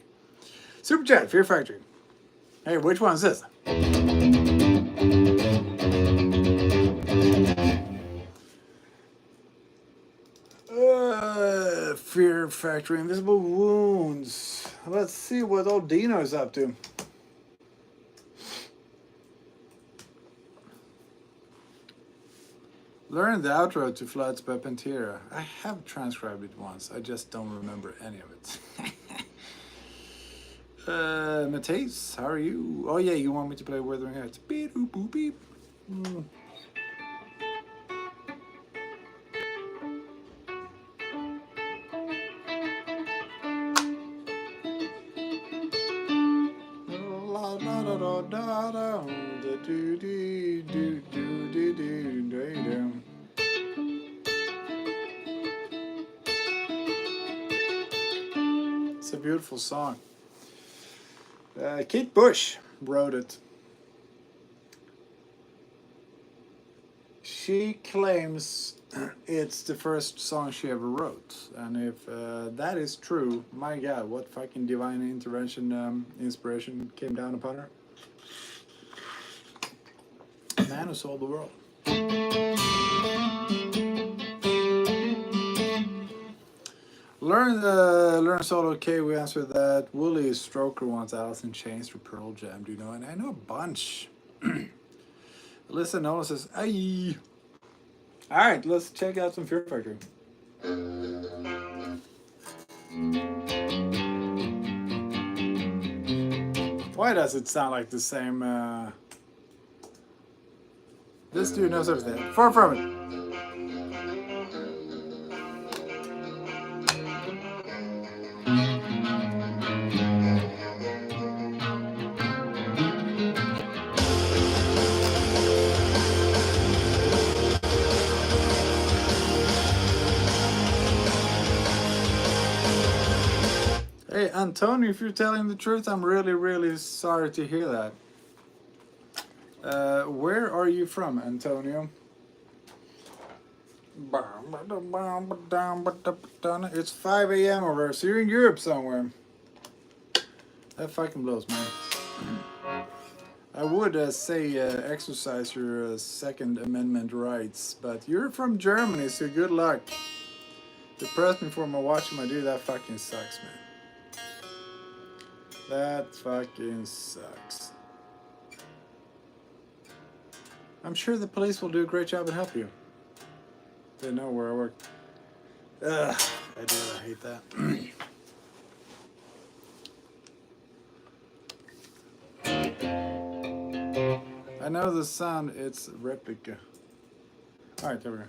Super Chat, Fear Factory. Hey, which one is this? Fear Factory, Invisible Wounds. Let's see what old Dino is up to. Learn the outro to Floods by Pantera. I have transcribed it once. I just don't remember any of it. Mateus, how are you? Oh yeah, you want me to play Wuthering Heights? Beep boop boop beep. It's a beautiful song. Kate Bush wrote it. She claims it's the first song she ever wrote, and if that is true, my God, what fucking divine intervention, inspiration came down upon her. Man who sold the world. Learn solo. Okay, we answered that. Wooly Stroker wants Alice in Chains for Pearl Jam. Do you know? And I know a bunch. Alyssa Nolan says, "Aye." All right, let's check out some Fear Factory. Why does it sound like the same? This dude knows everything. Far from it. Hey, Antonio, if you're telling the truth, I'm really, really sorry to hear that. Where are you from, Antonio? It's 5 a.m. over there, so you're in Europe somewhere. That fucking blows, man. I would say exercise your Second Amendment rights, but you're from Germany, so good luck. Depressed me for my watching my dude. That fucking sucks, man. That fucking sucks. I'm sure the police will do a great job and help you. They know where I work. Ugh, I do. I hate that. I know the sound. It's replica. All right, there we go.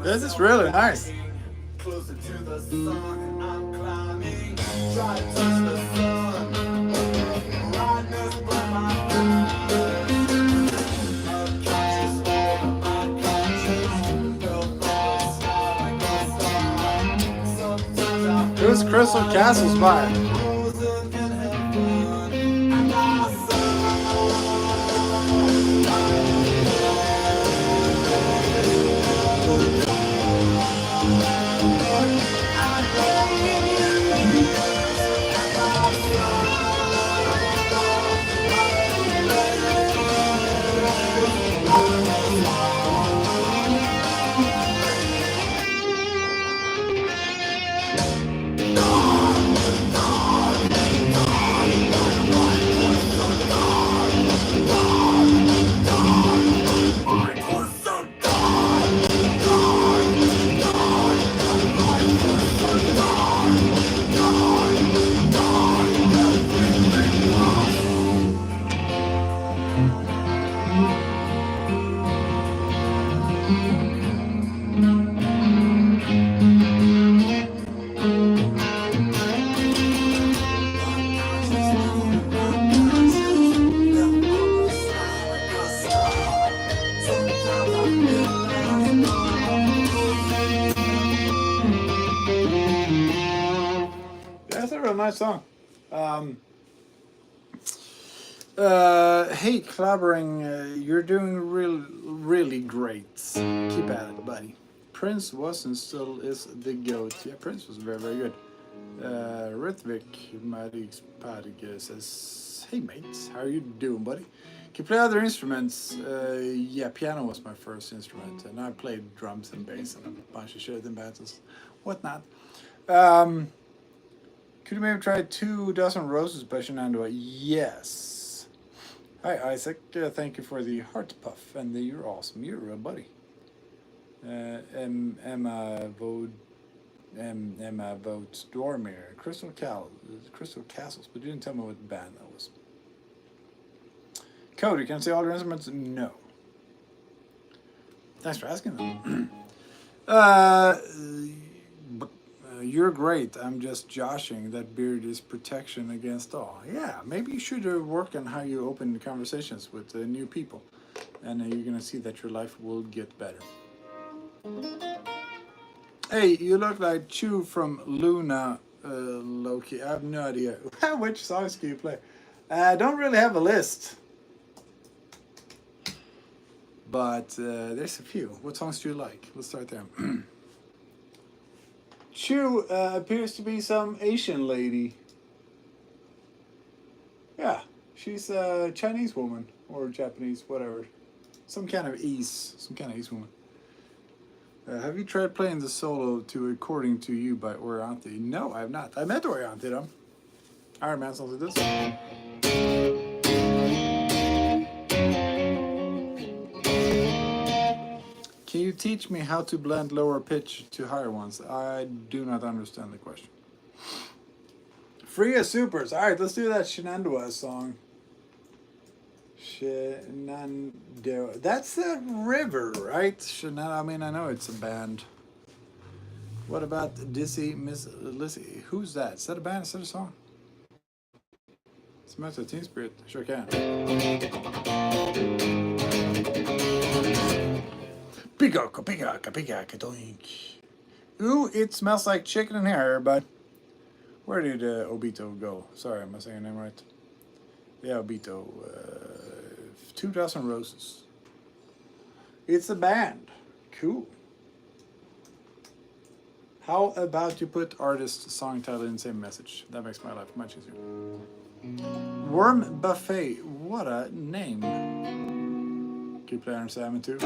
This is really nice. Closer to the sun, and I'm climbing. Try to touch the sun. Brightness by my unconscious, all of my conscious. Felt the sky like a star. Sometimes I feel Who's Crystal Castle's by? frozen in heaven, and I That's a real nice song. Hey, Clobbering, you're doing really great. Keep at it, buddy. Prince was and still is the GOAT. Yeah, Prince was very, very good. Ritvik Madix Padig says, hey mates, how are you doing, buddy? Can you play other instruments? Yeah, piano was my first instrument, and I played drums and bass and a bunch of shit and bands, whatnot. Could you maybe try 2 Dozen Roses by Shenandoah? Yes. Hi Isaac, thank you for the heart puff, and you're awesome. You're a buddy. Emma Emma votes Dormir, Crystal Castles, but you didn't tell me what band that was. Cody, can I say all your instruments? No. Thanks for asking them. You're great. I'm just joshing. That beard is protection against all. Yeah, maybe you should work on how you open conversations with new people. And you're going to see that your life will get better. Hey, you look like Chew from Luna, Loki. I have no idea. Which songs do you play? I don't really have a list. But there's a few. What songs do you like? Let's start there. Chew appears to be some Asian lady. Yeah, she's a Chinese woman or Japanese, whatever. Some kind of East woman. Have you tried playing the solo to According to You by Orianthi? No, I have not. I met Orianthi though. Iron Man sounds like this. Can you teach me how to blend lower pitch to higher ones? I do not understand the question. Free as supers. Alright, let's do that Shenandoah song. Shenandoah. That's a river, right? I mean, I know it's a band. What about Dizzy Miss Lizzy? Who's that? Is that a band? Is that a song? It's Metal Teen Spirit. Sure can. Pigaka, doink. Ooh, it smells like chicken in here, but where did Obito go? Sorry, am I saying your name right? Yeah, Obito. 2,000 Roses. It's a band. Cool. How about you put artist, song title in the same message? That makes my life much easier. Worm Buffet. What a name. Can you play Iron Salmon too?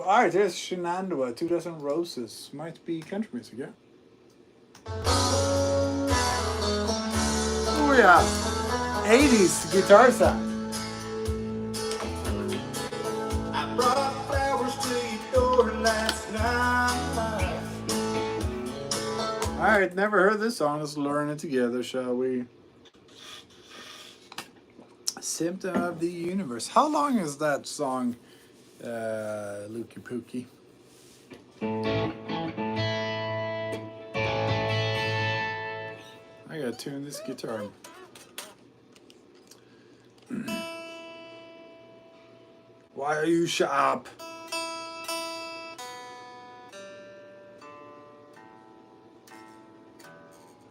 Alright, there's Shenandoah, 2,000 Roses. Might be country music, yeah? Oh yeah! 80s guitar sound. I brought flowers to your door last night. Alright, never heard this song. Let's learn it together, shall we? Symptom of the Universe. How long is that song, Lukey Pookie? I gotta tune this guitar. Why are you sharp?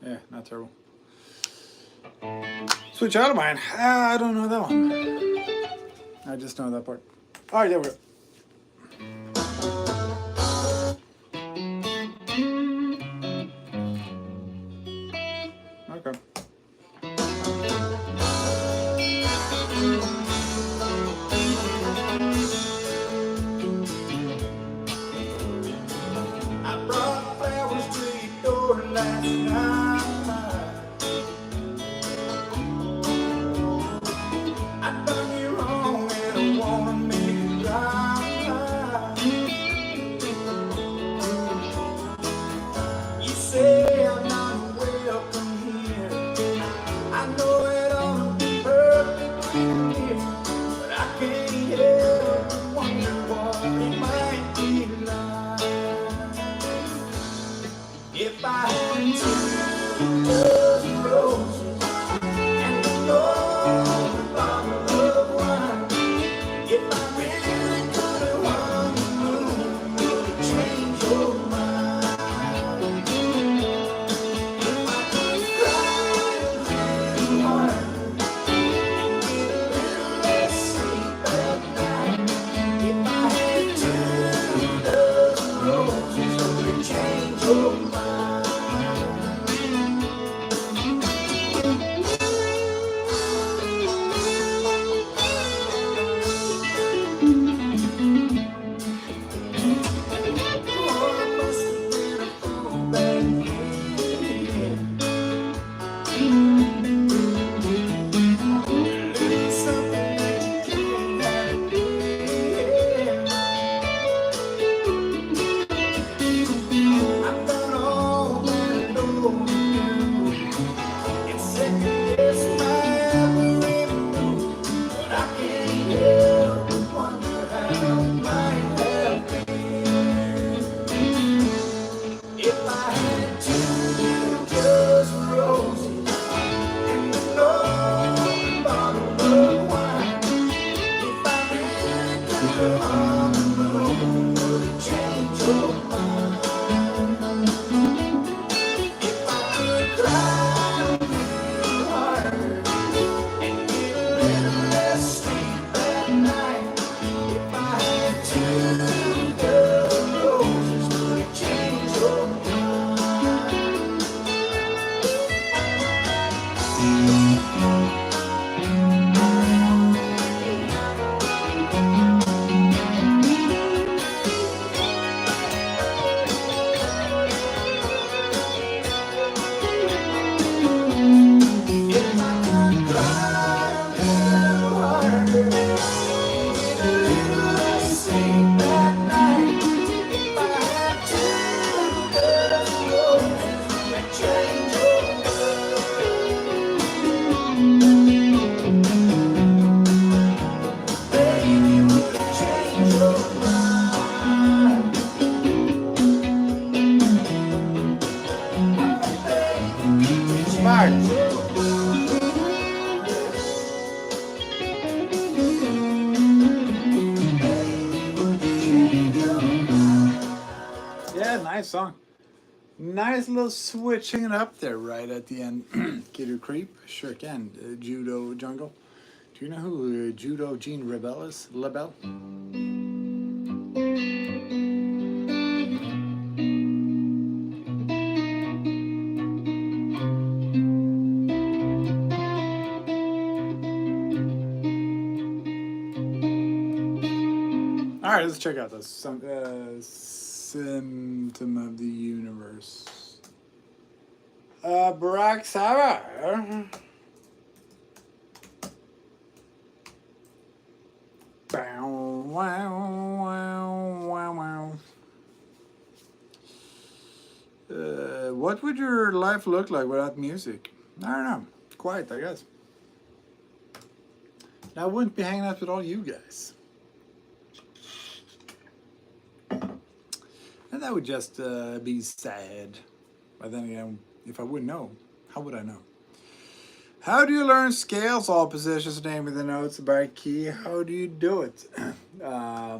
Yeah, not terrible. Switch out of mine. I don't know that one. I just know that part. All right, there we go. Okay. I brought flowers to your door last night. If I had to Fuck. Yeah, nice song. Nice little switching it up there right at the end. Get your creep? Sure can. Judo Jungle. Do you know who Judo Gene Rebel is? Lebel? Alright, let's check out this. Symptom of the Universe. Barack Sava. Bow, wow, wow, wow, wow. What would your life look like without music? I don't know. Quiet, I guess. I wouldn't be hanging out with all you guys. And that would just be sad. But then again, if I wouldn't know, how would I know? How do you learn scales, all positions, naming the notes by key? How do you do it? How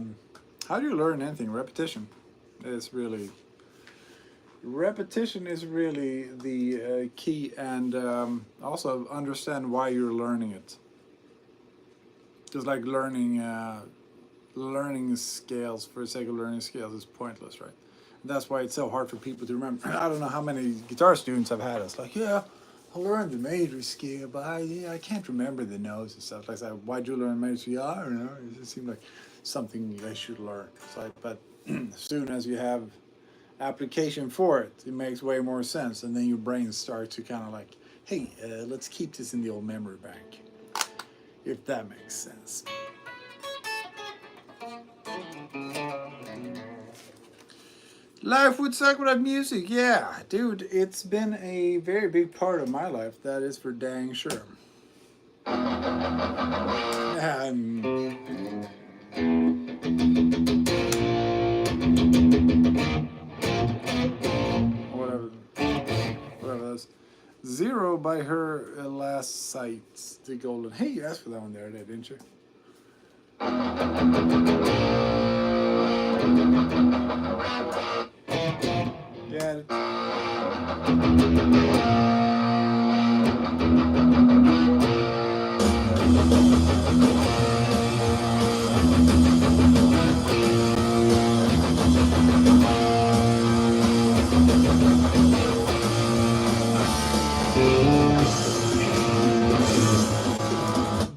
do you learn anything? Repetition is really the key, and also understand why you're learning it. Just like learning scales for the sake of learning scales is pointless, right? That's why it's so hard for people to remember. I don't know how many guitar students I've had. It's like, yeah, I learned the major scale, but I can't remember the notes and stuff like that. Why'd you learn major scale? I don't know. It just seemed like something I should learn. It's like, but as soon as you have application for it, it makes way more sense, and then your brain starts to kind of like, hey, let's keep this in the old memory bank, if that makes sense. Life would suck without music. Yeah, dude, it's been a very big part of my life. That is for dang sure. Whatever that is. Zero by her last sight. The golden. Hey, you asked for that one there, didn't you? Yeah.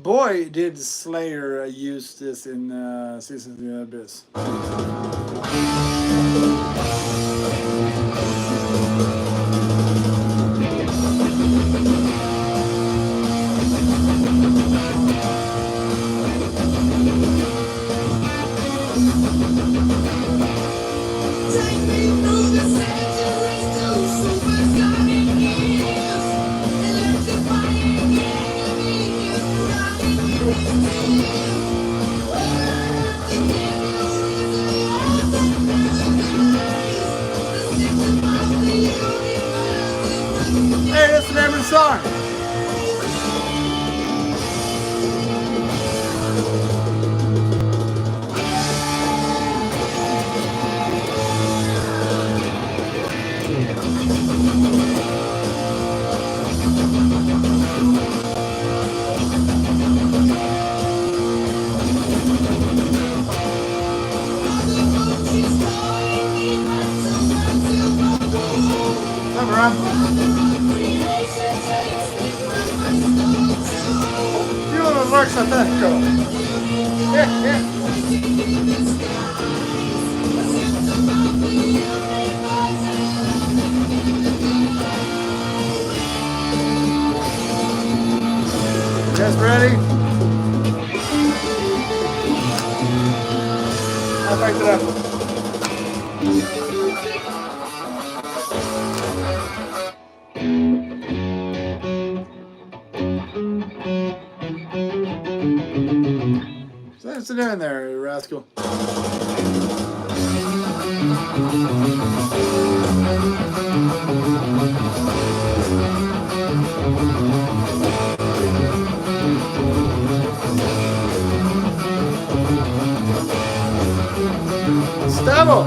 Boy, did Slayer use this in Seasons of the Abyss. Hey, that's the name of the song. Guys ready? I'll back it up. So what's it doing there, you rascal? Cool.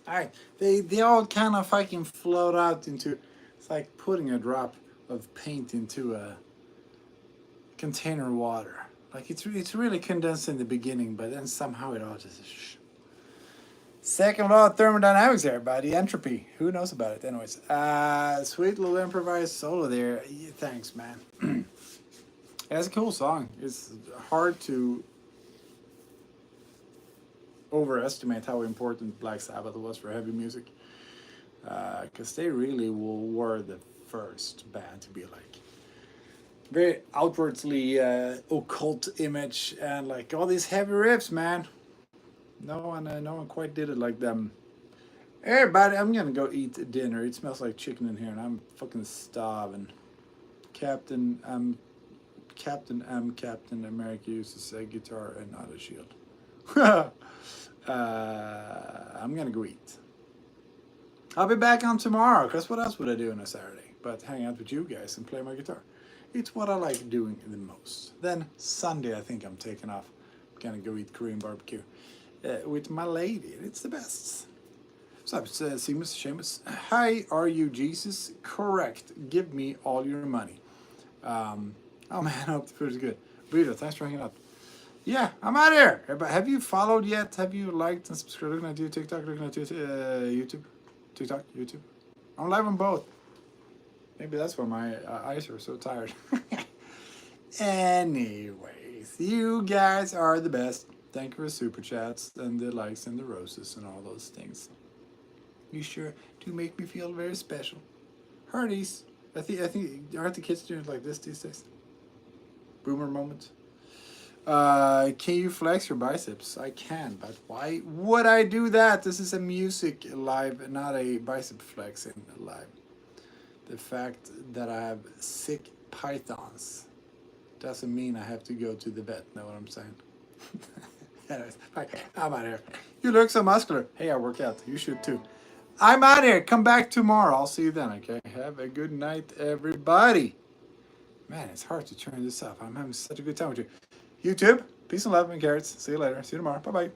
Alright, they all kind of fucking float out into, it's like putting a drop of paint into a container of water. Like it's really condensed in the beginning, but then somehow it all just... Second law of thermodynamics, everybody. Entropy. Who knows about it? Anyways, sweet little improvised solo there. Yeah, thanks, man. It's a cool song. It's hard to overestimate how important Black Sabbath was for heavy music, because they really were the first band to be like very outwardly occult image and like all these heavy riffs, man. No one quite did it like them. Everybody, I'm gonna go eat dinner. It smells like chicken in here, and I'm fucking starving. Captain America uses a guitar and not a shield. I'm gonna go eat. I'll be back on tomorrow, because what else would I do on a Saturday but hang out with you guys and play my guitar? It's what I like doing the most. Then Sunday, I think I'm taking off. I'm gonna go eat Korean barbecue with my lady. It's the best. So, Seamus, Seamus. Hi, are you Jesus? Correct. Give me all your money. Oh man, I hope the food is good. Burrito, thanks for hanging out. Yeah, I'm out of here. Have you followed yet? Have you liked and subscribed? Looking at you, TikTok, looking at you, YouTube. TikTok, YouTube. I'm live on both. Maybe that's why my eyes are so tired. Anyways, you guys are the best. Thank you for the super chats and the likes and the roses and all those things. You sure do make me feel very special. Hearties. I think aren't the kids doing it like this these days? Boomer moment. Can you flex your biceps? I can, but why would I do that? This is a music live, not a bicep flexing live. The fact that I have sick pythons doesn't mean I have to go to the vet. Know what I'm saying? Anyways, I'm out of here. You look so muscular. Hey, I work out. You should too. I'm out of here. Come back tomorrow. I'll see you then, okay? Have a good night, everybody. Man, it's hard to turn this off. I'm having such a good time with you. YouTube, peace and love and carrots. See you later. See you tomorrow. Bye-bye.